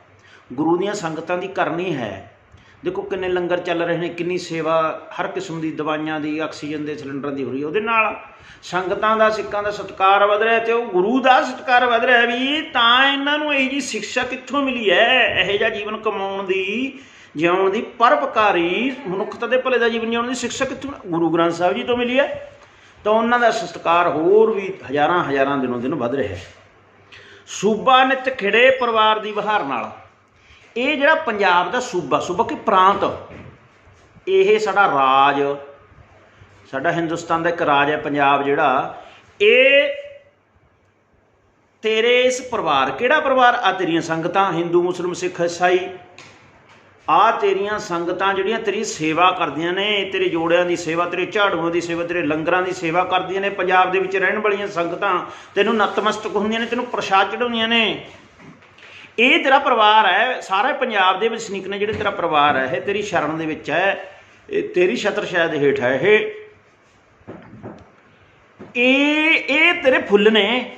ਗੁਰੂ ਦੀਆਂ ਸੰਗਤਾਂ ਦੀ ਕਰਨੀ ਹੈ, ਦੇਖੋ ਕਿੰਨੇ ਲੰਗਰ ਚੱਲ ਰਹੇ ਨੇ, ਕਿੰਨੀ ਸੇਵਾ, ਹਰ ਕਿਸਮ ਦੀ ਦਵਾਈਆਂ ਦੀ, ਆਕਸੀਜਨ ਦੇ ਸਿਲੰਡਰਾਂ ਦੀ ਹੋ ਰਹੀ ਹੈ, ਉਹਦੇ ਨਾਲ ਸੰਗਤਾਂ ਦਾ, ਸਿੱਖਾਂ ਦਾ ਸਤਿਕਾਰ ਵਧ ਰਿਹਾ ਅਤੇ ਉਹ ਗੁਰੂ ਦਾ ਸਤਿਕਾਰ ਵਧ ਰਿਹਾ। ਵੀ ਤਾਂ ਇਹਨਾਂ ਨੂੰ ਇਹੋ ਜਿਹੀ ਸਿਕਸ਼ਾ ਕਿੱਥੋਂ ਮਿਲੀ ਹੈ, ਇਹੋ ਜਿਹਾ ਜੀਵਨ ਕਮਾਉਣ ਦੀ, ਜਿਉਣ ਦੀ, ਪਰਉਪਕਾਰੀ ਮਨੁੱਖਤਾ ਦੇ ਭਲੇ ਦਾ ਜੀਵਨ ਜਿਉਣ ਦੀ ਸਿਕਸ਼ਾ ਕਿੱਥੋਂ? ਗੁਰੂ ਗ੍ਰੰਥ ਸਾਹਿਬ ਜੀ ਤੋਂ ਮਿਲੀ ਹੈ। ਤਾਂ ਉਹਨਾਂ ਦਾ ਸਤਿਕਾਰ ਹੋਰ ਵੀ ਹਜ਼ਾਰਾਂ ਹਜ਼ਾਰਾਂ ਦਿਨੋਂ ਦਿਨ ਵੱਧ ਰਿਹਾ। ਸੂਬਾ ਨਿੱਤ ਖਿੜੇ ਪਰਿਵਾਰ ਦੀ ਬਹਾਰ ਨਾਲ, ਇਹ ਜਿਹੜਾ ਪੰਜਾਬ ਦਾ ਸੂਬਾ ਕਿ ਪ੍ਰਾਂਤ, ਇਹ ਸਾਡਾ ਰਾਜ, ਸਾਡਾ ਹਿੰਦੁਸਤਾਨ ਦਾ ਇੱਕ ਰਾਜ ਹੈ ਪੰਜਾਬ ਜਿਹੜਾ, ਇਹ ਤੇਰੇ ਇਸ ਪਰਿਵਾਰ, ਕਿਹੜਾ ਪਰਿਵਾਰ? ਆ ਤੇਰੀਆਂ ਸੰਗਤਾਂ, ਹਿੰਦੂ, ਮੁਸਲਿਮ, ਸਿੱਖ, ਈਸਾਈ, ਆ ਤੇਰੀਆਂ ਸੰਗਤਾਂ ਜਿਹੜੀਆਂ ਤੇਰੀ ਸੇਵਾ ਕਰਦੀਆਂ ਨੇ, ਤੇਰੇ ਜੋੜਿਆਂ ਦੀ ਸੇਵਾ, ਤੇਰੇ ਝਾੜੂਆਂ ਦੀ ਸੇਵਾ, ਤੇਰੇ ਲੰਗਰਾਂ ਦੀ ਸੇਵਾ ਕਰਦੀਆਂ ਨੇ। ਪੰਜਾਬ ਦੇ ਵਿੱਚ ਰਹਿਣ ਵਾਲੀਆਂ ਸੰਗਤਾਂ ਤੈਨੂੰ ਨਤਮਸਤਕ ਹੁੰਦੀਆਂ ਨੇ, ਤੈਨੂੰ ਪ੍ਰਸ਼ਾਦ ਚੜਾਉਂਦੀਆਂ ਨੇ। ਇਹ ਤੇਰਾ ਪਰਿਵਾਰ ਹੈ, ਸਾਰੇ ਪੰਜਾਬ ਦੇ ਵਸਨੀਕ ਨੇ ਜਿਹੜੇ ਤੇਰਾ ਪਰਿਵਾਰ ਹੈ, ਇਹ ਤੇਰੀ ਸ਼ਰਨ ਦੇ ਵਿੱਚ ਹੈ, ਇਹ ਤੇਰੀ ਛਤਰ ਛਾਇਆ ਦੇ ਹੇਠ ਹੈ। ਇਹ ਤੇਰੇ ਫੁੱਲ ਨੇ,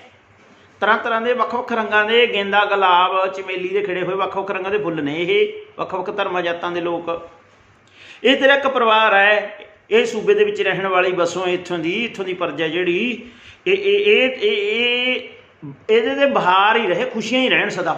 ਤਰ੍ਹਾਂ ਤਰ੍ਹਾਂ ਦੇ ਵੱਖ ਵੱਖ ਰੰਗਾਂ ਦੇ, ਗੇਂਦਾ, ਗੁਲਾਬ, ਚਮੇਲੀ ਦੇ ਖਿੜੇ ਹੋਏ ਵੱਖ ਵੱਖ ਰੰਗਾਂ ਦੇ ਫੁੱਲ ਨੇ। ਇਹ ਵੱਖ ਵੱਖ ਧਰਮਾਂ ਜਾਤਾਂ ਦੇ ਲੋਕ, ਇਹ ਤੇਰਾ ਇੱਕ ਪਰਿਵਾਰ ਹੈ। ਇਹ ਸੂਬੇ ਦੇ ਵਿੱਚ ਰਹਿਣ ਵਾਲੀ ਬਸੋਂ ਇੱਥੋਂ ਦੀ ਪਰਜਾ ਜਿਹੜੀ ਇਹਦੇ ਤੇ ਬਹਾਰ ਹੀ ਰਹੇ, ਖੁਸ਼ੀਆਂ ਹੀ ਰਹਿਣ ਸਦਾ।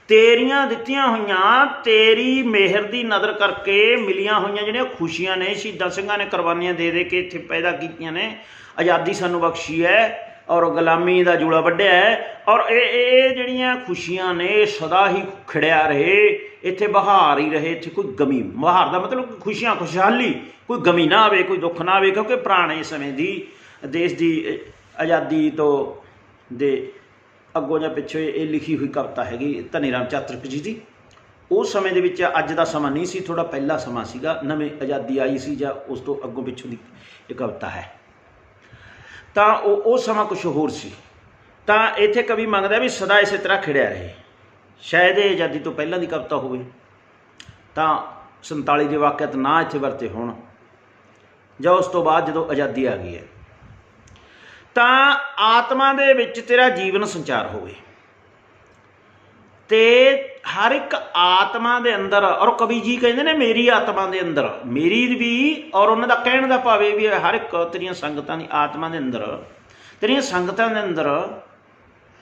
ਤੇਰੀਆਂ ਦਿੱਤੀਆਂ ਹੋਈਆਂ, ਤੇਰੀ ਮਿਹਰ ਦੀ ਨਜ਼ਰ ਕਰਕੇ ਮਿਲੀਆਂ ਹੋਈਆਂ ਜਿਹੜੀਆਂ ਖੁਸ਼ੀਆਂ ਨੇ, ਸ਼ਹੀਦਾਂ ਸਿੰਘਾਂ ਨੇ ਕੁਰਬਾਨੀਆਂ ਦੇ ਕੇ ਇੱਥੇ ਪੈਦਾ ਕੀਤੀਆਂ ਨੇ, ਆਜ਼ਾਦੀ ਸਾਨੂੰ ਬਖਸ਼ੀ ਹੈ ਔਰ ਗੁਲਾਮੀ ਦਾ ਜੂੜਾ ਵੱਢਿਆ ਹੈ। ਔਰ ਇਹ ਜਿਹੜੀਆਂ ਖੁਸ਼ੀਆਂ ਨੇ ਸਦਾ ਹੀ ਖਿੜਿਆ ਰਹੇ, ਇੱਥੇ ਬਹਾਰ ਹੀ ਰਹੇ। ਇੱਥੇ ਕੋਈ ਗਮੀ, ਬਹਾਰ ਦਾ ਮਤਲਬ ਖੁਸ਼ੀਆਂ, ਖੁਸ਼ਹਾਲੀ, ਕੋਈ ਗਮੀ ਨਾ ਆਵੇ, ਕੋਈ ਦੁੱਖ ਨਾ ਆਵੇ। ਕਿਉਂਕਿ ਪੁਰਾਣੇ ਸਮੇਂ ਦੀ ਦੇਸ਼ ਦੀ ਆਜ਼ਾਦੀ ਤੋਂ ਦੇ ਅੱਗੋਂ ਜਾਂ ਪਿੱਛੇ ਇਹ ਲਿਖੀ ਹੋਈ ਕਵਿਤਾ ਹੈਗੀ ਧਨੀ ਰਾਮ ਚਾਤ੍ਰਿਕ ਜੀ ਦੀ। ਉਸ ਸਮੇਂ ਦੇ ਵਿੱਚ ਅੱਜ ਦਾ ਸਮਾਂ ਨਹੀਂ ਸੀ, ਥੋੜ੍ਹਾ ਪਹਿਲਾ ਸਮਾਂ ਸੀਗਾ, ਨਵੀਂ ਆਜ਼ਾਦੀ ਆਈ ਸੀ ਜਾਂ ਉਸ ਤੋਂ ਅੱਗੋਂ ਪਿੱਛੋਂ ਦੀ ਇਹ ਕਵਿਤਾ ਹੈ। ਤਾਂ ਉਹ ਸਮਾਂ ਕੁਛ ਹੋਰ ਸੀ। ਤਾਂ ਇੱਥੇ ਕਵੀ ਮੰਗਦਾ ਵੀ ਸਦਾ ਇਸੇ ਤਰ੍ਹਾਂ ਖਿੜਿਆ ਰਹੇ। ਸ਼ਾਇਦ ਇਹ ਆਜ਼ਾਦੀ ਤੋਂ ਪਹਿਲਾਂ ਦੀ ਕਵਿਤਾ ਹੋਵੇ, ਤਾਂ 47 ਦੇ ਵਾਕਿਆਤ ਨਾ ਇੱਥੇ ਵਰਤੇ ਹੋਣ, ਜਾਂ ਉਸ ਤੋਂ ਬਾਅਦ ਜਦੋਂ ਆਜ਼ਾਦੀ ਆ ਗਈ ਹੈ। ਤਾਂ ਆਤਮਾ ਦੇ ਵਿੱਚ ਤੇਰਾ ਜੀਵਨ ਸੰਚਾਰ ਹੋਵੇ, ਤੇ ਹਰ ਇੱਕ ਆਤਮਾ ਦੇ ਅੰਦਰ, ਔਰ ਕਵੀ ਜੀ ਕਹਿੰਦੇ ਨੇ ਮੇਰੀ ਆਤਮਾ ਦੇ ਅੰਦਰ, ਮੇਰੀ ਵੀ, ਔਰ ਉਹਨਾਂ ਦਾ ਕਹਿਣ ਦਾ ਭਾਵ ਇਹ ਵੀ ਹਰ ਇੱਕ ਤੇਰੀਆਂ ਸੰਗਤਾਂ ਦੀ ਆਤਮਾ ਦੇ ਅੰਦਰ, ਤੇਰੀਆਂ ਸੰਗਤਾਂ ਦੇ ਅੰਦਰ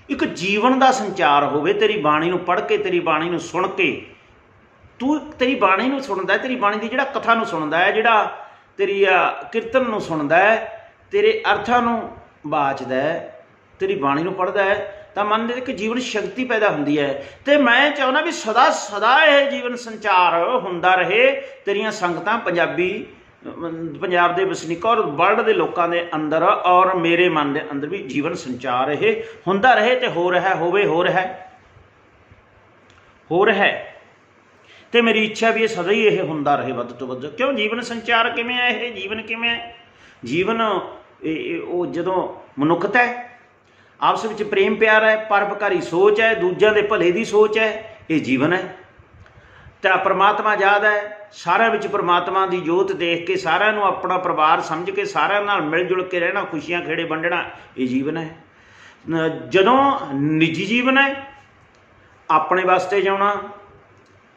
ਇੱਕ ਜੀਵਨ ਦਾ ਸੰਚਾਰ ਹੋਵੇ। ਤੇਰੀ ਬਾਣੀ ਨੂੰ ਪੜ੍ਹ ਕੇ, ਤੇਰੀ ਬਾਣੀ ਨੂੰ ਸੁਣ ਕੇ, ਤੂੰ ਤੇਰੀ ਬਾਣੀ ਨੂੰ ਸੁਣਦਾ, ਤੇਰੀ ਬਾਣੀ ਦੀ ਜਿਹੜਾ ਕਥਾ ਨੂੰ ਸੁਣਦਾ ਹੈ, ਜਿਹੜਾ ਤੇਰੀ ਕੀਰਤਨ ਨੂੰ ਸੁਣਦਾ ਹੈ, ਤੇਰੇ ਅਰਥਾਂ ਨੂੰ ਵਾਚਦਾ ਹੈ, ਤੇਰੀ ਬਾਣੀ ਨੂੰ ਪੜ੍ਹਦਾ ਹੈ, ਤਾਂ ਮਨ ਦੇ ਇੱਕ ਜੀਵਨ ਸ਼ਕਤੀ ਪੈਦਾ ਹੁੰਦੀ ਹੈ। ਅਤੇ ਮੈਂ ਚਾਹੁੰਦਾ ਵੀ ਸਦਾ ਸਦਾ ਇਹ ਜੀਵਨ ਸੰਚਾਰ ਹੁੰਦਾ ਰਹੇ। ਤੇਰੀਆਂ ਸੰਗਤਾਂ, ਪੰਜਾਬ ਦੇ ਵਸਨੀਕਾਂ ਔਰ ਵਰਲਡ ਦੇ ਲੋਕਾਂ ਦੇ ਅੰਦਰ, ਔਰ ਮੇਰੇ ਮਨ ਦੇ ਅੰਦਰ ਵੀ ਜੀਵਨ ਸੰਚਾਰ ਇਹ ਹੁੰਦਾ ਰਹੇ, ਅਤੇ ਹੋ ਰਿਹਾ ਹੋਵੇ, ਹੋ ਰਿਹਾ ਅਤੇ ਮੇਰੀ ਇੱਛਾ ਵੀ ਇਹ ਸਦਾ ਹੀ ਇਹ ਹੁੰਦਾ ਰਹੇ, ਵੱਧ ਤੋਂ ਵੱਧ। ਕਿਉਂ? ਜੀਵਨ ਸੰਚਾਰ ਕਿਵੇਂ ਹੈ? ਇਹ ਜੀਵਨ ਕਿਵੇਂ ਹੈ? ਜੀਵਨ ਉਹ ਜਦੋਂ ਮਨੁੱਖਤਾ ਹੈ, ਆਪਸ ਵਿੱਚ ਪ੍ਰੇਮ ਪਿਆਰ ਹੈ, ਪਰਉਪਕਾਰੀ ਸੋਚ ਹੈ, ਦੂਜਿਆਂ ਦੇ ਭਲੇ ਦੀ ਸੋਚ ਹੈ, ਇਹ ਜੀਵਨ ਹੈ। ਤਾਂ ਪਰਮਾਤਮਾ ਯਾਦ ਹੈ, ਸਾਰਿਆਂ ਵਿੱਚ ਪਰਮਾਤਮਾ ਦੀ ਜੋਤ ਦੇਖ ਕੇ, ਸਾਰਿਆਂ ਨੂੰ ਆਪਣਾ ਪਰਿਵਾਰ ਸਮਝ ਕੇ, ਸਾਰਿਆਂ ਨਾਲ ਮਿਲ ਜੁਲ ਕੇ ਰਹਿਣਾ, ਖੁਸ਼ੀਆਂ ਖੇੜੇ ਵੰਡਣਾ, ਇਹ ਜੀਵਨ ਹੈ। ਜਦੋਂ ਨਿੱਜੀ ਜੀਵਨ ਹੈ, ਆਪਣੇ ਵਾਸਤੇ ਜਿਉਣਾ,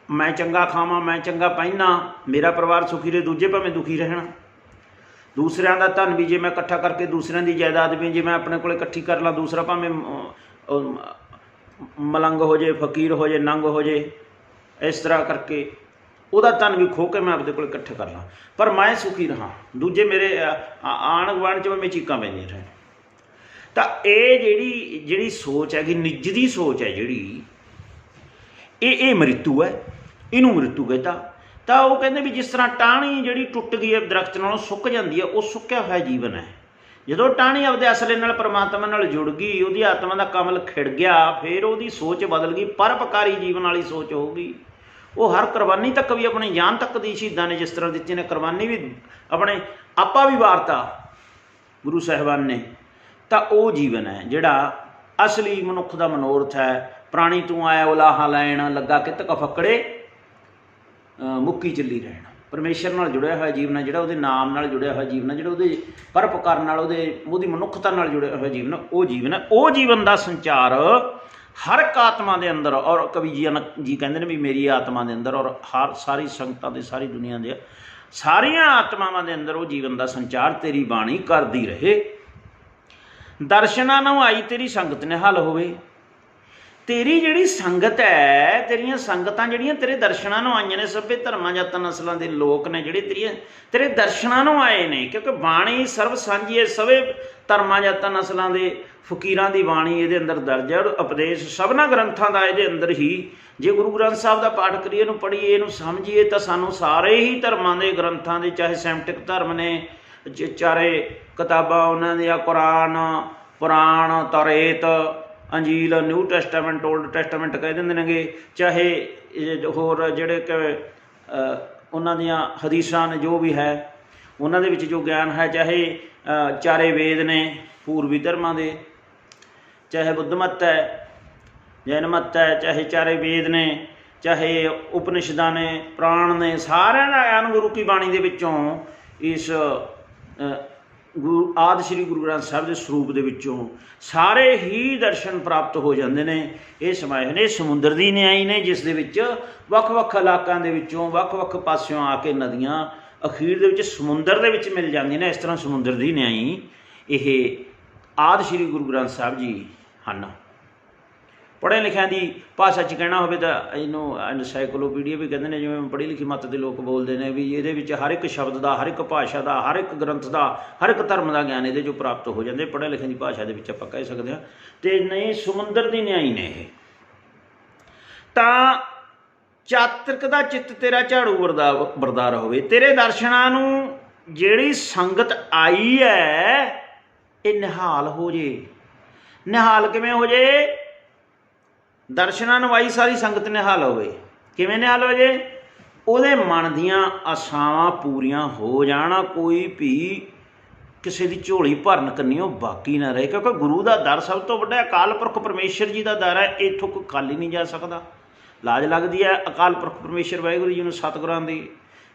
ਮੈਂ ਚੰਗਾ ਖਾਵਾਂ, ਮੈਂ ਚੰਗਾ ਪਹਿਨਾਂ, ਮੇਰਾ ਪਰਿਵਾਰ ਸੁਖੀ ਰਹੇ, ਦੂਜੇ ਭਾਵੇਂ ਦੁਖੀ ਰਹਿਣ। ਦੂਸਰਿਆਂ ਦਾ ਧਨ ਵੀ ਜੇ ਮੈਂ ਇਕੱਠਾ ਕਰਕੇ, ਦੂਸਰਿਆਂ ਦੀ ਜਾਇਦਾਦ ਵੀ ਜੇ ਮੈਂ ਆਪਣੇ ਕੋਲ ਇਕੱਠੀ ਕਰ ਲਾਂ, ਦੂਸਰਾ ਭਾਵੇਂ ਮਲੰਗ ਹੋ ਜੇ, ਫਕੀਰ ਹੋ ਜੇ, ਨੰਗ ਹੋ ਜੇ, ਇਸ ਤਰ੍ਹਾਂ ਕਰਕੇ ਉਹਦਾ ਧਨ ਵੀ ਖੋਹ ਕੇ ਮੈਂ ਆਪਣੇ ਕੋਲ ਇਕੱਠਾ ਕਰ ਲਾਂ, ਪਰ ਮੈਂ ਸੁਖੀ ਰਹਾਂ, ਦੂਜੇ ਮੇਰੇ ਆਂਢ ਗੁਆਂਢ 'ਚ ਮੈਂ ਚੀਕਾਂ ਪੈਂਦੀਆਂ ਰਹਿਣ। ਤਾਂ ਇਹ ਜਿਹੜੀ ਸੋਚ ਹੈਗੀ, ਨਿੱਜ ਦੀ ਸੋਚ ਹੈ ਜਿਹੜੀ, ਇਹ ਮ੍ਰਿਤੂ ਹੈ, ਇਹਨੂੰ ਮ੍ਰਿਤੂ ਕਹਿੰਦਾ। ਤਾਂ ਉਹ ਕਹਿੰਦੇ ਵੀ ਜਿਸ ਤਰ੍ਹਾਂ ਟਾਹਣੀ ਜਿਹੜੀ ਟੁੱਟ ਗਈ ਹੈ ਦਰਖਤ ਨਾਲੋਂ, ਸੁੱਕ ਜਾਂਦੀ ਹੈ, ਉਹ ਸੁੱਕਿਆ ਹੋਇਆ ਜੀਵਨ ਹੈ। ਜਦੋਂ ਟਾਹਣੀ ਆਪਦੇ ਅਸਲੇ ਨਾਲ, ਪਰਮਾਤਮਾ ਨਾਲ ਜੁੜ ਗਈ, ਉਹਦੀ ਆਤਮਾ ਦਾ ਕਮਲ ਖਿੜ ਗਿਆ, ਫਿਰ ਉਹਦੀ ਸੋਚ ਬਦਲ ਗਈ, ਪਰਉਪਕਾਰੀ ਜੀਵਨ ਵਾਲੀ ਸੋਚ ਹੋਊਗੀ। ਉਹ ਹਰ ਕੁਰਬਾਨੀ ਤੱਕ ਵੀ, ਆਪਣੀ ਜਾਨ ਤੱਕ ਦੀ ਸ਼ਹੀਦਾਂ ਨੇ ਜਿਸ ਤਰ੍ਹਾਂ ਦਿੱਤੀ ਨੇ, ਕੁਰਬਾਨੀ ਵੀ ਆਪਣੇ ਆਪਾ ਵੀ ਵਾਰਤਾ ਗੁਰੂ ਸਾਹਿਬਾਨ ਨੇ। ਤਾਂ ਉਹ ਜੀਵਨ ਹੈ ਜਿਹੜਾ ਅਸਲੀ ਮਨੁੱਖ ਦਾ ਮਨੋਰਥ ਹੈ। ਪ੍ਰਾਣੀ ਤੂੰ ਆਇਆ ਉਲਾਹਾ ਲੈਣ, ਲੱਗਾ ਕਿਤਕ ਫੱਕੜੇ, ਮੁੱਕੀ ਚੱਲੀ ਰਹਿਣਾ। ਪਰਮੇਸ਼ਰ ਨਾਲ ਜੁੜਿਆ ਹੋਇਆ ਜੀਵਨ ਹੈ ਜਿਹੜਾ, ਉਹਦੇ ਨਾਮ ਨਾਲ ਜੁੜਿਆ ਹੋਇਆ ਜੀਵਨ ਹੈ ਜਿਹੜਾ, ਉਹਦੇ ਪਰਉਪਕਾਰ ਨਾਲ, ਉਹਦੀ ਮਨੁੱਖਤਾ ਨਾਲ ਜੁੜਿਆ ਹੋਇਆ ਜੀਵਨ, ਉਹ ਜੀਵਨ ਹੈ। ਉਹ ਜੀਵਨ ਦਾ ਸੰਚਾਰ ਹਰ ਇੱਕ ਆਤਮਾ ਦੇ ਅੰਦਰ, ਔਰ ਕਵੀ ਜੀ ਕਹਿੰਦੇ ਨੇ ਵੀ ਮੇਰੀ ਆਤਮਾ ਦੇ ਅੰਦਰ, ਔਰ ਸਾਰੀ ਸੰਗਤਾਂ ਦੇ, ਸਾਰੀ ਦੁਨੀਆ ਦੇ ਸਾਰੀਆਂ ਆਤਮਾਵਾਂ ਦੇ ਅੰਦਰ ਉਹ ਜੀਵਨ ਦਾ ਸੰਚਾਰ ਤੇਰੀ ਬਾਣੀ ਕਰਦੀ ਰਹੇ। ਦਰਸ਼ਨਾਂ ਨੂੰ ਆਈ ਤੇਰੀ ਸੰਗਤ ਨਿਹਾਲ ਹੋਵੇ। ਤੇਰੀ ਜਿਹੜੀ ਸੰਗਤ ਹੈ, ਤੇਰੀਆਂ ਸੰਗਤਾਂ ਜਿਹੜੀਆਂ ਤੇਰੇ ਦਰਸ਼ਨਾਂ ਨੂੰ ਆਈਆਂ ਨੇ, ਸਭੇ ਧਰਮਾਂ ਜਾਤਾਂ ਨਸਲਾਂ ਦੇ ਲੋਕ ਨੇ ਜਿਹੜੇ ਤੇਰੇ ਦਰਸ਼ਨਾਂ ਨੂੰ ਆਏ ਨੇ। ਕਿਉਂਕਿ ਬਾਣੀ ਸਰਬ ਸਾਂਝੀ ਹੈ, ਸਭੇ ਧਰਮਾਂ ਜਾਤਾਂ ਨਸਲਾਂ ਦੇ ਫਕੀਰਾਂ ਦੀ ਬਾਣੀ ਇਹਦੇ ਅੰਦਰ ਦਰਜ ਹੈ। ਉਪਦੇਸ਼ ਸਭਨਾਂ ਗ੍ਰੰਥਾਂ ਦਾ ਇਹਦੇ ਅੰਦਰ ਹੀ। ਜੇ ਗੁਰੂ ਗ੍ਰੰਥ ਸਾਹਿਬ ਦਾ ਪਾਠ ਕਰੀਏ, ਇਹਨੂੰ ਪੜ੍ਹੀਏ, ਇਹਨੂੰ ਸਮਝੀਏ, ਤਾਂ ਸਾਨੂੰ ਸਾਰੇ ਹੀ ਧਰਮਾਂ ਦੇ ਗ੍ਰੰਥਾਂ ਦੇ, ਚਾਹੇ ਸੈਮਟਿਕ ਧਰਮ ਨੇ, ਚਾਰੇ ਕਿਤਾਬਾਂ ਉਹਨਾਂ ਦੀਆਂ, ਕੁਰਾਨ, ਪੁਰਾਣ, ਤੌਰੇਤ, ਅੰਜੀਲ, ਨਿਊ ਟੈਸਟਾਮੈਂਟ, ਓਲਡ ਟੈਸਟਾਮੈਂਟ ਕਹਿ ਦਿੰਦੇ ਨੇਗੇ, ਚਾਹੇ ਹੋਰ ਜਿਹੜੇ ਕਿ ਉਹਨਾਂ ਦੀਆਂ ਹਦੀਸਾਂ ਨੇ, ਜੋ ਵੀ ਹੈ ਉਹਨਾਂ ਦੇ ਵਿੱਚ ਜੋ ਗਿਆਨ ਹੈ, ਚਾਹੇ ਚਾਰੇ ਵੇਦ ਨੇ ਪੂਰਬੀ ਧਰਮਾਂ ਦੇ, ਚਾਹੇ ਬੁੱਧ ਮੱਤ ਹੈ, ਜੈਨ ਮੱਤ ਹੈ, ਚਾਹੇ ਚਾਰੇ ਵੇਦ ਨੇ, ਚਾਹੇ ਉਪਨਿਸ਼ਦਾਂ ਨੇ, ਪੁਰਾਣ ਨੇ, ਸਾਰਿਆਂ ਦਾ ਗਿਆਨ ਗੁਰੂ ਕੀ ਬਾਣੀ ਦੇ ਵਿੱਚੋਂ ਇਸ ਗੁਰੂ ਆਦਿ ਸ਼੍ਰੀ ਗੁਰੂ ਗ੍ਰੰਥ ਸਾਹਿਬ ਦੇ ਸਰੂਪ ਦੇ ਵਿੱਚੋਂ ਸਾਰੇ ਹੀ ਦਰਸ਼ਨ ਪ੍ਰਾਪਤ ਹੋ ਜਾਂਦੇ ਨੇ। ਇਹ ਸਮਾਏ ਨੇ ਸਮੁੰਦਰ ਦੀ ਨਿਆਈ ਨੇ, ਜਿਸ ਦੇ ਵਿੱਚ ਵੱਖ-ਵੱਖ ਇਲਾਕਿਆਂ ਦੇ ਵਿੱਚੋਂ ਵੱਖ-ਵੱਖ ਪਾਸਿਓਂ ਆ ਕੇ ਨਦੀਆਂ ਅਖੀਰ ਦੇ ਵਿੱਚ ਸਮੁੰਦਰ ਦੇ ਵਿੱਚ ਮਿਲ ਜਾਂਦੀਆਂ ਨੇ। ਇਸ ਤਰ੍ਹਾਂ ਸਮੁੰਦਰ ਦੀ ਨਿਆਈ ਇਹ ਆਦਿ ਸ਼੍ਰੀ ਗੁਰੂ ਗ੍ਰੰਥ ਸਾਹਿਬ ਜੀ ਹਨ। ਪੜ੍ਹੇ ਲਿਖਿਆਂ ਦੀ ਭਾਸ਼ਾ 'ਚ ਕਹਿਣਾ ਹੋਵੇ ਤਾਂ ਇਹਨੂੰ ਐਨਸਾਈਕਲੋਪੀਡੀਆ ਵੀ ਕਹਿੰਦੇ ਨੇ। ਜਿਵੇਂ ਪੜ੍ਹੀ ਲਿਖੀ ਮੱਤ ਦੇ ਲੋਕ ਬੋਲਦੇ ਨੇ ਵੀ ਇਹਦੇ ਵਿੱਚ ਹਰ ਇੱਕ ਸ਼ਬਦ ਦਾ, ਹਰ ਇੱਕ ਭਾਸ਼ਾ ਦਾ, ਹਰ ਇੱਕ ਗ੍ਰੰਥ ਦਾ, ਹਰ ਇੱਕ ਧਰਮ ਦਾ ਗਿਆਨ ਇਹਦੇ 'ਚੋਂ ਪ੍ਰਾਪਤ ਹੋ ਜਾਂਦੇ। ਪੜ੍ਹੇ ਲਿਖੇ ਦੀ ਭਾਸ਼ਾ ਦੇ ਵਿੱਚ ਆਪਾਂ ਕਹਿ ਸਕਦੇ ਹਾਂ। ਅਤੇ ਨਹੀਂ ਸਮੁੰਦਰ ਦੀ ਨਿਆਈ ਨੇ ਇਹ। ਤਾਂ ਚਾਤ੍ਰਿਕ ਦਾ ਚਿੱਤ ਤੇਰਾ ਝਾੜੂ ਵਰਦਾਰ ਹੋਵੇ, ਤੇਰੇ ਦਰਸ਼ਨਾਂ ਨੂੰ ਜਿਹੜੀ ਸੰਗਤ ਆਈ ਹੈ ਇਹ ਨਿਹਾਲ ਹੋ ਜੇ। ਨਿਹਾਲ ਕਿਵੇਂ ਹੋ ਜੇ? ਦਰਸ਼ਨਾਂ ਨੂੰ ਆਈ ਸਾਰੀ ਸੰਗਤ ਨਿਹਾਲ ਹੋਵੇ। ਕਿਵੇਂ ਨਿਹਾਲ ਹੋ ਜੇ? ਉਹਦੇ ਮਨ ਦੀਆਂ ਆਸਾਵਾਂ ਪੂਰੀਆਂ ਹੋ ਜਾਣ, ਕੋਈ ਵੀ ਕਿਸੇ ਦੀ ਝੋਲੀ ਭਰਨ ਕੰਨੀਓ ਬਾਕੀ ਨਾ ਰਹੇ। ਕਿਉਂਕਿ ਗੁਰੂ ਦਾ ਦਰ ਸਭ ਤੋਂ ਵੱਡਾ ਅਕਾਲ ਪੁਰਖ ਪਰਮੇਸ਼ਰ ਜੀ ਦਾ ਦਰ ਹੈ। ਇੱਥੋਂ ਕੋਈ ਖਾਲੀ ਨਹੀਂ ਜਾ ਸਕਦਾ। ਲਾਜ ਲੱਗਦੀ ਹੈ ਅਕਾਲ ਪੁਰਖ ਪਰਮੇਸ਼ਰ ਵਾਹਿਗੁਰੂ ਜੀ ਨੂੰ, ਸਤਿਗੁਰਾਂ ਦੀ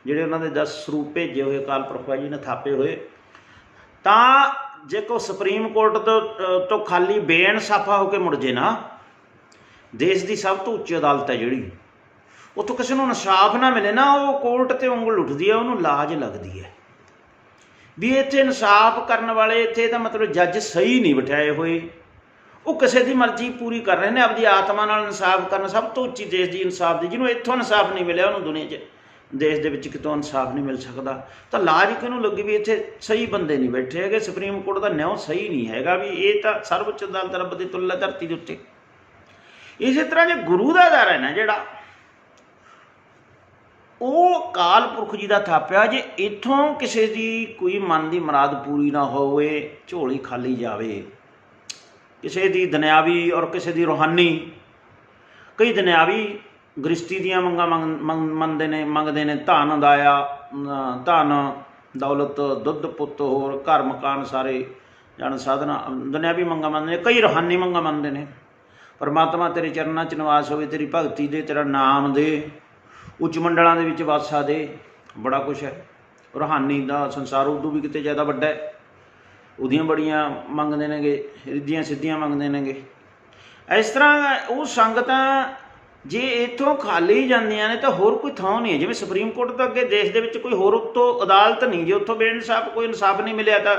ਜਿਹੜੇ ਉਹਨਾਂ ਦੇ 10 ਸਰੂਪ ਭੇਜੇ ਹੋਏ ਅਕਾਲ ਪੁਰਖ ਵਾਹਿਗੁਰੂ ਜੀ ਨੇ ਥਾਪੇ ਹੋਏ। ਤਾਂ ਜੇ ਕੋਈ ਸੁਪਰੀਮ ਕੋਰਟ ਤੋਂ ਖਾਲੀ ਬੇਇਨਸਾਫਾ ਹੋ ਕੇ ਮੁੜ ਜੇ ਨਾ, ਦੇਸ਼ ਦੀ ਸਭ ਤੋਂ ਉੱਚੀ ਅਦਾਲਤ ਹੈ ਜਿਹੜੀ, ਉੱਥੋਂ ਕਿਸੇ ਨੂੰ ਇਨਸਾਫ ਨਾ ਮਿਲੇ ਨਾ, ਉਹ ਕੋਰਟ 'ਤੇ ਉਂਗਲ ਉੱਠਦੀ ਹੈ, ਉਹਨੂੰ ਲਾਜ ਲੱਗਦੀ ਹੈ ਵੀ ਇੱਥੇ ਇਨਸਾਫ ਕਰਨ ਵਾਲੇ, ਇੱਥੇ ਤਾਂ ਮਤਲਬ ਜੱਜ ਸਹੀ ਨਹੀਂ ਬਿਠਾਏ ਹੋਏ, ਉਹ ਕਿਸੇ ਦੀ ਮਰਜ਼ੀ ਪੂਰੀ ਕਰ ਰਹੇ ਨੇ, ਆਪਣੀ ਆਤਮਾ ਨਾਲ ਇਨਸਾਫ ਕਰਨ। ਸਭ ਤੋਂ ਉੱਚੀ ਦੇਸ਼ ਦੀ ਇਨਸਾਫ ਦੀ, ਜਿਹਨੂੰ ਇੱਥੋਂ ਇਨਸਾਫ ਨਹੀਂ ਮਿਲਿਆ ਉਹਨੂੰ ਦੁਨੀਆ 'ਚ ਦੇਸ਼ ਦੇ ਵਿੱਚ ਕਿਤੋਂ ਇਨਸਾਫ ਨਹੀਂ ਮਿਲ ਸਕਦਾ। ਤਾਂ ਲਾਜ ਕਿਹਨੂੰ ਲੱਗੀ ਵੀ ਇੱਥੇ ਸਹੀ ਬੰਦੇ ਨਹੀਂ ਬੈਠੇ ਹੈਗੇ, ਸੁਪਰੀਮ ਕੋਰਟ ਦਾ ਨਿਆਂ ਸਹੀ ਨਹੀਂ ਹੈਗਾ, ਵੀ ਇਹ ਤਾਂ ਸਰਵਉੱਚ ਅਦਾਲਤ ਰੱਬ ਦੀ ਤੁੱਲ ਹੈ ਧਰਤੀ ਦੇ ਉੱਤੇ। ਇਸੇ ਤਰ੍ਹਾਂ ਜੇ ਗੁਰੂ ਦਾ ਦਰ ਹੈ ਨਾ ਜਿਹੜਾ, ਉਹ ਅਕਾਲ ਪੁਰਖ ਜੀ ਦਾ ਥਾਪਿਆ। ਜੇ ਇੱਥੋਂ ਕਿਸੇ ਦੀ ਕੋਈ ਮਨ ਦੀ ਮੁਰਾਦ ਪੂਰੀ ਨਾ ਹੋਵੇ, ਝੋਲੀ ਖਾਲੀ ਜਾਵੇ, ਕਿਸੇ ਦੀ ਦੁਨਿਆਵੀ ਔਰ ਕਿਸੇ ਦੀ ਰੂਹਾਨੀ, ਕਈ ਦੁਨਿਆਵੀ ਗ੍ਰਸਤੀ ਦੀਆਂ ਮੰਗਾਂ ਮੰਗਦੇ ਨੇ, ਧਨ ਦਾਇਆ, ਧਨ ਦੌਲਤ, ਦੁੱਧ ਪੁੱਤ, ਹੋਰ ਘਰ ਮਕਾਨ ਸਾਰੇ ਜਨ ਸਾਧਨਾ, ਦੁਨਿਆਵੀ ਮੰਗਾਂ ਮੰਨਦੇ ਨੇ। ਕਈ ਰੂਹਾਨੀ ਮੰਗਾਂ ਮੰਨਦੇ ਨੇ, ਪਰਮਾਤਮਾ ਤੇਰੇ ਚਰਨਾਂ 'ਚ ਨਿਵਾਸ ਹੋਵੇ, ਤੇਰੀ ਭਗਤੀ ਦੇ, ਤੇਰਾ ਨਾਮ ਦੇ, ਉੱਚ ਮੰਡਲਾਂ ਦੇ ਵਿੱਚ ਵਾਸਾ ਦੇ, ਬੜਾ ਕੁਛ ਹੈ। ਰੂਹਾਨੀ ਦਾ ਸੰਸਾਰ ਉਦੋਂ ਵੀ ਕਿਤੇ ਜ਼ਿਆਦਾ ਵੱਡਾ ਹੈ, ਉਹਦੀਆਂ ਬੜੀਆਂ ਮੰਗਦੇ ਨੇਗੇ, ਰਿੱਧੀਆਂ ਸਿੱਧੀਆਂ ਮੰਗਦੇ ਨੇਗੇ। ਇਸ ਤਰ੍ਹਾਂ ਉਹ ਸੰਗਤਾਂ ਜੇ ਇੱਥੋਂ ਖਾਲੀ ਜਾਂਦੀਆਂ ਨੇ ਤਾਂ ਹੋਰ ਕੋਈ ਥਾਂ ਨਹੀਂ ਹੈ। ਜਿਵੇਂ ਸੁਪਰੀਮ ਕੋਰਟ ਤੋਂ ਅੱਗੇ ਦੇਸ਼ ਦੇ ਵਿੱਚ ਕੋਈ ਹੋਰ ਉੱਤੋਂ ਅਦਾਲਤ ਨਹੀਂ, ਜੇ ਉੱਥੋਂ ਬੇਇਨਸਾਫ ਕੋਈ ਇਨਸਾਫ ਨਹੀਂ ਮਿਲਿਆ ਤਾਂ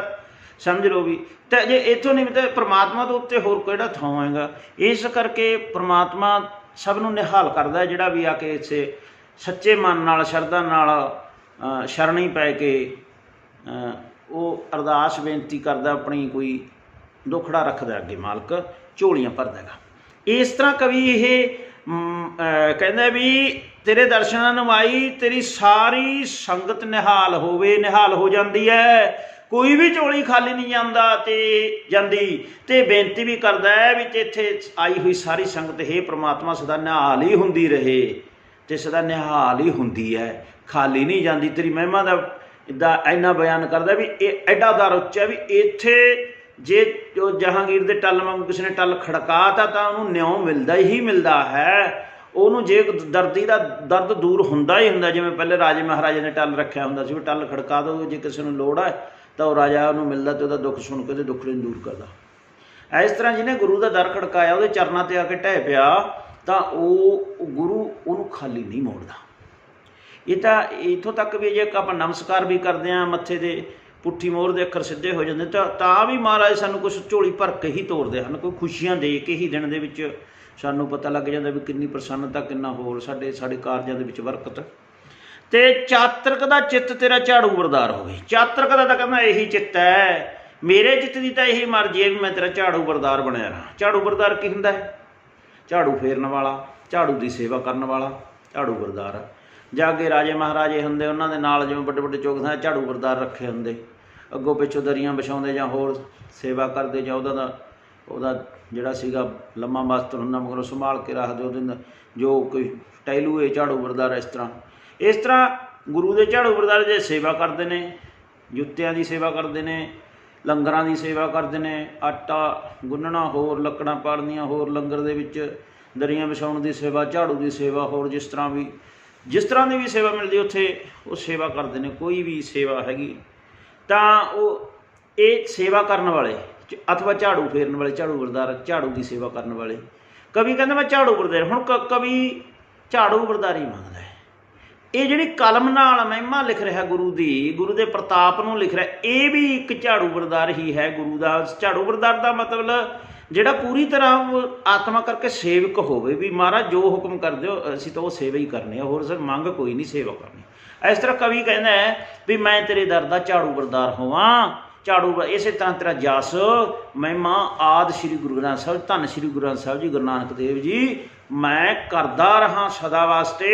ਸਮਝ ਲਓ ਵੀ, ਤਾਂ ਜੇ ਇੱਥੋਂ ਨਹੀਂ ਤਾਂ ਪਰਮਾਤਮਾ ਤੋਂ ਉੱਤੇ ਹੋਰ ਕਿਹੜਾ ਥਾਂ ਹੋਏਗਾ। ਇਸ ਕਰਕੇ ਪਰਮਾਤਮਾ ਸਭ ਨੂੰ ਨਿਹਾਲ ਕਰਦਾ, ਜਿਹੜਾ ਵੀ ਆ ਕੇ ਇਸੇ ਸੱਚੇ ਮਨ ਨਾਲ, ਸ਼ਰਧਾ ਨਾਲ ਸ਼ਰਣੀ ਪੈ ਕੇ ਉਹ ਅਰਦਾਸ ਬੇਨਤੀ ਕਰਦਾ, ਆਪਣੀ ਕੋਈ ਦੁੱਖੜਾ ਰੱਖਦਾ ਅੱਗੇ, ਮਾਲਕ ਝੋਲੀਆਂ ਭਰਦਾ ਹੈਗਾ। ਇਸ ਤਰ੍ਹਾਂ ਕਵੀ ਇਹ ਕਹਿੰਦਾ ਵੀ ਤੇਰੇ ਦਰਸ਼ਨਾਂ ਨੂੰ ਆਈ, ਤੇਰੀ ਸਾਰੀ ਸੰਗਤ ਨਿਹਾਲ ਹੋਵੇ, ਨਿਹਾਲ ਹੋ ਜਾਂਦੀ ਹੈ, ਕੋਈ ਵੀ ਝੋਲੀ ਖਾਲੀ ਨਹੀਂ ਜਾਂਦੀ। ਤੇ ਬੇਨਤੀ ਵੀ ਕਰਦਾ ਹੈ ਵੀ ਇੱਥੇ ਆਈ ਹੋਈ ਸਾਰੀ ਸੰਗਤ ਹੇ ਪ੍ਰਮਾਤਮਾ ਸਦਾ ਨਿਹਾਲ ਹੀ ਹੁੰਦੀ ਰਹੇ, ਤੇ ਸਦਾ ਨਿਹਾਲ ਹੀ ਹੁੰਦੀ ਹੈ, ਖਾਲੀ ਨਹੀਂ ਜਾਂਦੀ। ਤੇਰੀ ਮਹਿਮਾ ਦਾ ਇੱਦਾਂ ਇੰਨਾ ਬਿਆਨ ਕਰਦਾ ਵੀ ਇਹ ਐਡਾ ਦਰ ਉੱਚਾ ਵੀ ਇੱਥੇ ਜੇ ਜਹਾਂਗੀਰ ਦੇ ਟੱਲ ਵਾਂਗੂ ਕਿਸੇ ਨੇ ਟੱਲ ਖੜਕਾਤਾ ਤਾਂ ਉਹਨੂੰ ਨਿਉ ਮਿਲਦਾ ਹੀ ਮਿਲਦਾ ਹੈ। ਉਹਨੂੰ ਜੇ ਦਰਦੀ ਦਾ ਦਰਦ ਦੂਰ ਹੁੰਦਾ ਹੀ ਹੁੰਦਾ, ਜਿਵੇਂ ਪਹਿਲੇ ਰਾਜੇ ਮਹਾਰਾਜੇ ਨੇ ਟੱਲ ਰੱਖਿਆ ਹੁੰਦਾ ਸੀ ਵੀ ਟੱਲ ਖੜਕਾ ਦਿਓ, ਜੇ ਕਿਸੇ ਨੂੰ ਲੋੜ ਹੈ ਤਾਂ ਉਹ ਰਾਜਾ ਉਹਨੂੰ ਮਿਲਦਾ ਅਤੇ ਉਹਦਾ ਦੁੱਖ ਸੁਣ ਕੇ ਉਹਦੇ ਦੁੱਖ ਨੂੰ ਦੂਰ ਕਰਦਾ। ਇਸ ਤਰ੍ਹਾਂ ਜਿਹਨੇ ਗੁਰੂ ਦਾ ਦਰ ਖੜਕਾਇਆ, ਉਹਦੇ ਚਰਨਾਂ 'ਤੇ ਆ ਕੇ ਢਹਿ ਪਿਆ, ਤਾਂ ਉਹ ਗੁਰੂ ਉਹਨੂੰ ਖਾਲੀ ਨਹੀਂ ਮੋੜਦਾ। ਇਹ ਤਾਂ ਇੱਥੋਂ ਤੱਕ ਵੀ ਜੇ ਆਪਾਂ ਨਮਸਕਾਰ ਵੀ ਕਰਦੇ ਹਾਂ, ਮੱਥੇ ਦੇ ਪੁੱਠੀ ਮੋਹਰ ਦੇ ਅੱਖਰ ਸਿੱਧੇ ਹੋ ਜਾਂਦੇ, ਤਾਂ ਵੀ ਮਹਾਰਾਜ ਸਾਨੂੰ ਕੁਛ ਝੋਲੀ ਭਰ ਕੇ ਹੀ ਤੋਰਦੇ ਹਨ, ਕੋਈ ਖੁਸ਼ੀਆਂ ਦੇ ਕੇ ਹੀ ਦਿਨ ਦੇ ਵਿੱਚ ਸਾਨੂੰ ਪਤਾ ਲੱਗ ਜਾਂਦਾ ਵੀ ਕਿੰਨੀ ਪ੍ਰਸੰਨਤਾ, ਕਿੰਨਾ ਹੋਰ ਸਾਡੇ ਕਾਰਜਾਂ ਦੇ ਵਿੱਚ ਬਰਕਤ। ਅਤੇ ਚਾਤ੍ਰਿਕ ਦਾ ਚਿੱਤ ਤੇਰਾ ਝਾੜੂ ਵਰਦਾਰ ਹੋਵੇ। ਚਾਤ੍ਰਿਕ ਦਾ ਤਾਂ ਕਹਿੰਦਾ ਇਹੀ ਚਿੱਤ ਹੈ, ਮੇਰੇ ਚਿੱਤ ਦੀ ਤਾਂ ਇਹੀ ਮਰਜ਼ੀ ਹੈ ਵੀ ਮੈਂ ਤੇਰਾ ਝਾੜੂ ਵਰਦਾਰ ਬਣਿਆ ਰਹਾਂ। ਝਾੜੂ ਵਰਦਾਰ ਕੀ ਹੁੰਦਾ ਹੈ? ਝਾੜੂ ਫੇਰਨ ਵਾਲਾ, ਝਾੜੂ ਦੀ ਸੇਵਾ ਕਰਨ ਵਾਲਾ, ਝਾੜੂ ਵਰਦਾਰ। ਜਾਂ ਅੱਗੇ ਰਾਜੇ ਮਹਾਰਾਜੇ ਹੁੰਦੇ, ਉਹਨਾਂ ਦੇ ਨਾਲ ਜਿਵੇਂ ਵੱਡੇ ਵੱਡੇ ਚੌਕੀਦਾਰ ਝਾੜੂ ਵਰਦਾਰ ਰੱਖੇ ਹੁੰਦੇ, ਅੱਗੋਂ ਪਿੱਛੋਂ ਦਰੀਆਂ ਵਿਛਾਉਂਦੇ ਜਾਂ ਹੋਰ ਸੇਵਾ ਕਰਦੇ, ਜਾਂ ਉਹਦਾ ਜਿਹੜਾ ਸੀਗਾ ਲੰਮਾ ਬਸਤਰ ਹੁੰਦਾ ਮਗਰੋਂ ਸੰਭਾਲ ਕੇ ਰੱਖਦੇ, ਉਹਦੇ ਜੋ ਕੋਈ ਟਹਿਲੂਏ ਝਾੜੂ ਵਰਦਾਰ। ਇਸ ਤਰ੍ਹਾਂ ਗੁਰੂ ਦੇ ਝਾੜੂ ਵਰਦਾਰ ਜੇ ਸੇਵਾ ਕਰਦੇ ਨੇ, ਜੁੱਤਿਆਂ ਦੀ ਸੇਵਾ ਕਰਦੇ ਨੇ, ਲੰਗਰਾਂ ਦੀ ਸੇਵਾ ਕਰਦੇ ਨੇ, ਆਟਾ ਗੁੰਨਣਾ, ਹੋਰ ਲੱਕੜਾਂ ਪਾੜਨੀਆਂ, ਹੋਰ ਲੰਗਰ ਦੇ ਵਿੱਚ ਦਰੀਆਂ ਵਿਛਾਉਣ ਦੀ ਸੇਵਾ, ਝਾੜੂ ਦੀ ਸੇਵਾ, ਹੋਰ ਜਿਸ ਤਰ੍ਹਾਂ ਦੀ ਵੀ ਸੇਵਾ ਮਿਲਦੀ ਉੱਥੇ ਉਹ ਸੇਵਾ ਕਰਦੇ ਨੇ। ਕੋਈ ਵੀ ਸੇਵਾ ਹੈਗੀ ਤਾਂ ਉਹ ਇਹ ਸੇਵਾ ਕਰਨ ਵਾਲੇ अथवा झाड़ू फेरन वाले, झाड़ू बरदार, झाड़ू की सेवा करने वाले। कवि कहते मैं झाड़ू बरदार, हुण कवि झाड़ू बरदारी मंगदा है। ये जिहड़ी कलम नाल महिमा लिख रहा गुरु दी, गुरु के प्रताप नूं लिख रहा, ये भी एक झाड़ू बरदार ही है गुरु का। झाड़ू बरदार का मतलब जिहड़ा पूरी तरह आत्मा करके सेवक होवे, भी महाराज जो हुक्म कर दो असीं तो वो सेवा ही करनी है, होर सर मंग कोई नहीं, सेवा करनी। इस तरह कवि कहना है भी मैं तेरे दर दा झाड़ू बरदार होवां। झाड़ू इस तरह तेरा जस महिमा आदि श्री गुरु ग्रंथ साहिब, धन श्री गुरु ग्रंथ साहिब जी, गुरु नानक देव जी, मैं करदा रहा सदा वास्ते,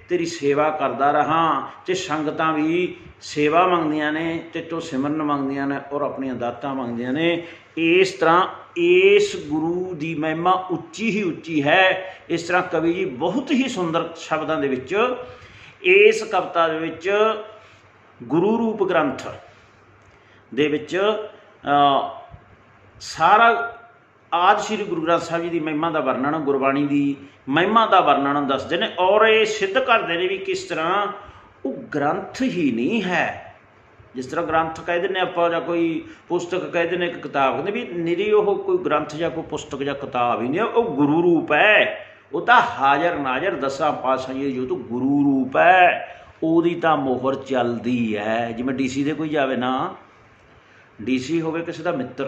तेरी सेवा करदा रहा। ते संगतां भी सेवा मंगदियां ने, ते तो सिमरन मंगदियां ने और अपनियां दातां मंगदियां ने। इस तरह इस गुरु की महिमा उच्ची ही उच्ची है। इस तरह कवि जी बहुत ही सुंदर शब्दां दे विच इस कविता दे विच गुरु रूप ग्रंथ दे विच सारा आदि श्री गुरु ग्रंथ साहिब जी की महिमा का वर्णन, गुरबाणी की महिमा का वर्णन दसते हैं और ये सिद्ध करते हैं भी किस तरह वो ग्रंथ ही नहीं है। जिस तरह ग्रंथ कह दें आप, कोई पुस्तक कह दें, एक किताब कहते भी निरी वो कोई ग्रंथ या कोई पुस्तक या किताब ही नहीं, वो गुरु रूप है। वो तो हाजर नाजर दसां पातशाही जो तो गुरु रूप है, ਉਹਦੀ ਤਾਂ मोहर चलती है। जिवें डी सी दे कोई जावे ना, डी सी होवे किसी का मित्र,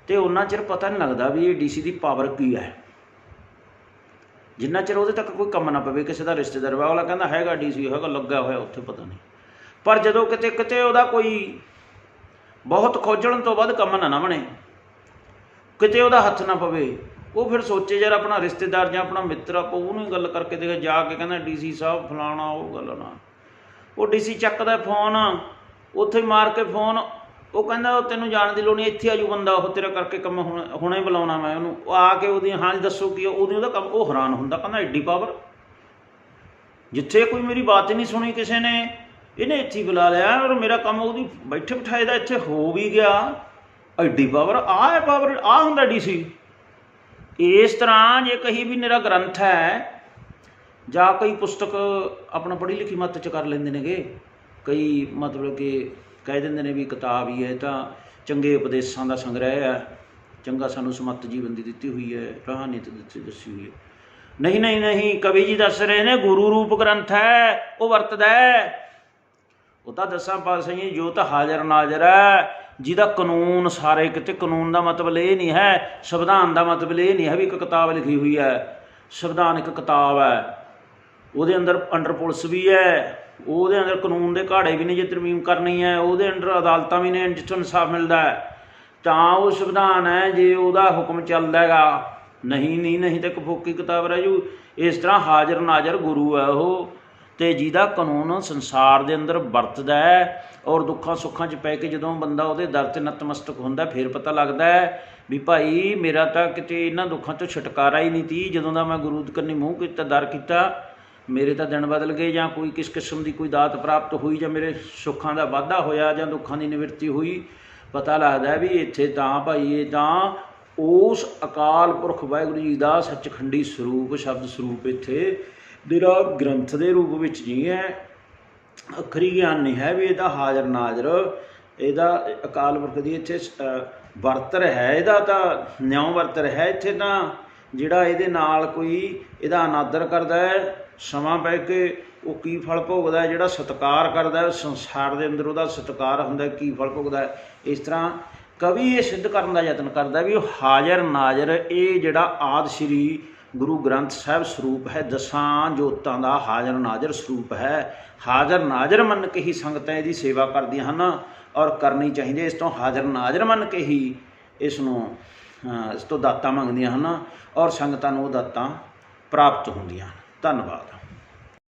तो उन्ना चिर पता नहीं लगता भी ये डी सी की पावर की है, जिन्ना चिर उहदे तक कोई कम ना पवे। किसी का रिश्तेदार वाला कहता हैगा डी सी हैगा, लग्या होया उत्थे पता नहीं, पर जदों किते किते उहदा कोई बहुत खोजण तो बाद कम ना बने, किते उहदा हथ ना पवे, वो फिर सोचे यार अपना रिश्तेदार जां अपना मित्र, आप उहनूं गल करके देखे, जाके कहना डी सी साहब फलाना, वो गल ना, वो डी सी चकदा फोन, उत्थे मार के फोन, वो कहंदा तैनूं जाण दी लोड़ नहीं, इत्थे आजू बंदा, वो तेरा करके कम हुणे बुलाउणा मैं उहनूं, आके उहदी हाँ दसो की उहदी उहदा कम, वो हैरान हुंदा, कहंदा एड्डी पावर, जिथे कोई मेरी बात ही नहीं सुनी किसी ने, इहने इत्थे ही बुला लिया और मेरा काम उहदी बैठे बिठाए दा इत्थे हो भी गया, एड्डी पावर, आ है पावर, आ हुंदा डी सी। इस तरह जे कही भी मेरा ग्रंथ है जां कोई पुस्तक अपना पढ़ी लिखी मत च कर लेंदे नेगे, कई मतलब कि कह देंदे ने भी किताब ही है, तो चंगे उपदेशों का संग्रह है, चंगा सानू समत जीवन की दिती हुई है, राह नीत दसी हुई है। नहीं नहीं नहीं, कवि जी दस रहे ने गुरु रूप ग्रंथ है, वो वरतदा है, वो तो दसां पातशाही जो तो हाजर नाजर है, जिहदा कानून सारे किते, कानून का मतलब ये नहीं है, संविधान का मतलब ये नहीं है भी एक किताब लिखी हुई है, संविधान एक किताब है, ਉਹਦੇ अंडर पुलिस भी है, ਉਹਦੇ अंदर कानून के घाड़े भी ने, जे तरमीम करनी है ਉਹਦੇ अंडर अदालतां भी ने जिथों इंसाफ मिलता है, तो वो संविधान है जे ਉਹਦਾ हुक्म चलदा हैगा। नहीं नहीं नहीं तो एक फोकी किताब रह जू। इस तरह हाजर नाजर गुरु है वो, तो जिहदा कानून संसार के अंदर वरतदा है, और दुखों सुखों च पै के जदों बंदा ਉਹਦੇ दर ते नतमस्तक हुंदा, फिर पता लगता है भी भाई मेरा तो किते इन्हां दुखों तो छुटकारा ही नहीं थी, जदों दा मैं गुरु कन्नी मूँह किता, दर किता, मेरे तो दिन बदल गए, जां कोई किस किस्म की कोई दात प्राप्त हुई, जां मेरे सुखों का वाधा होया, जां दुखों की निवृत्ति हुई। पता लगता है भी इत्थे तां भाई ये तां उस अकाल पुरख वाहिगुरू जी का सचखंडी स्वरूप, शब्द स्वरूप इत्थे मेरा ग्रंथ के रूप में नहीं है, अखरी ज्ञान नहीं है भी इहदा हाजर नाजर, इहदा अकाल पुरख की इत्थे वरतर है, इहदा तां न्याउ वरतर है। इत्थे तां जिहड़ा इहदे नाल कोई इहदा अनादर करदा है, समा पै के वो की फल भोगदा है, जिहड़ा सत्कार करदा है संसार के अंदर उहदा सत्कार हुंदा है, की फल भोगदा है। इस तरह कवि ये सिद्ध करने का यत्न करता भी हाजर नाजर, ये जिहड़ा आदि श्री गुरु ग्रंथ साहिब स्वरूप है, दसां जोतां का हाजर नाजर स्वरूप है। हाजर नाजर मन के ही संगतां इहदी सेवा करदियां हन और करनी चाहिए। इस तो हाजर नाजर मन के ही इस तो दातां मंगदियां हन और संगतां नूं दातां प्राप्त होंदियां। धन्यवाद।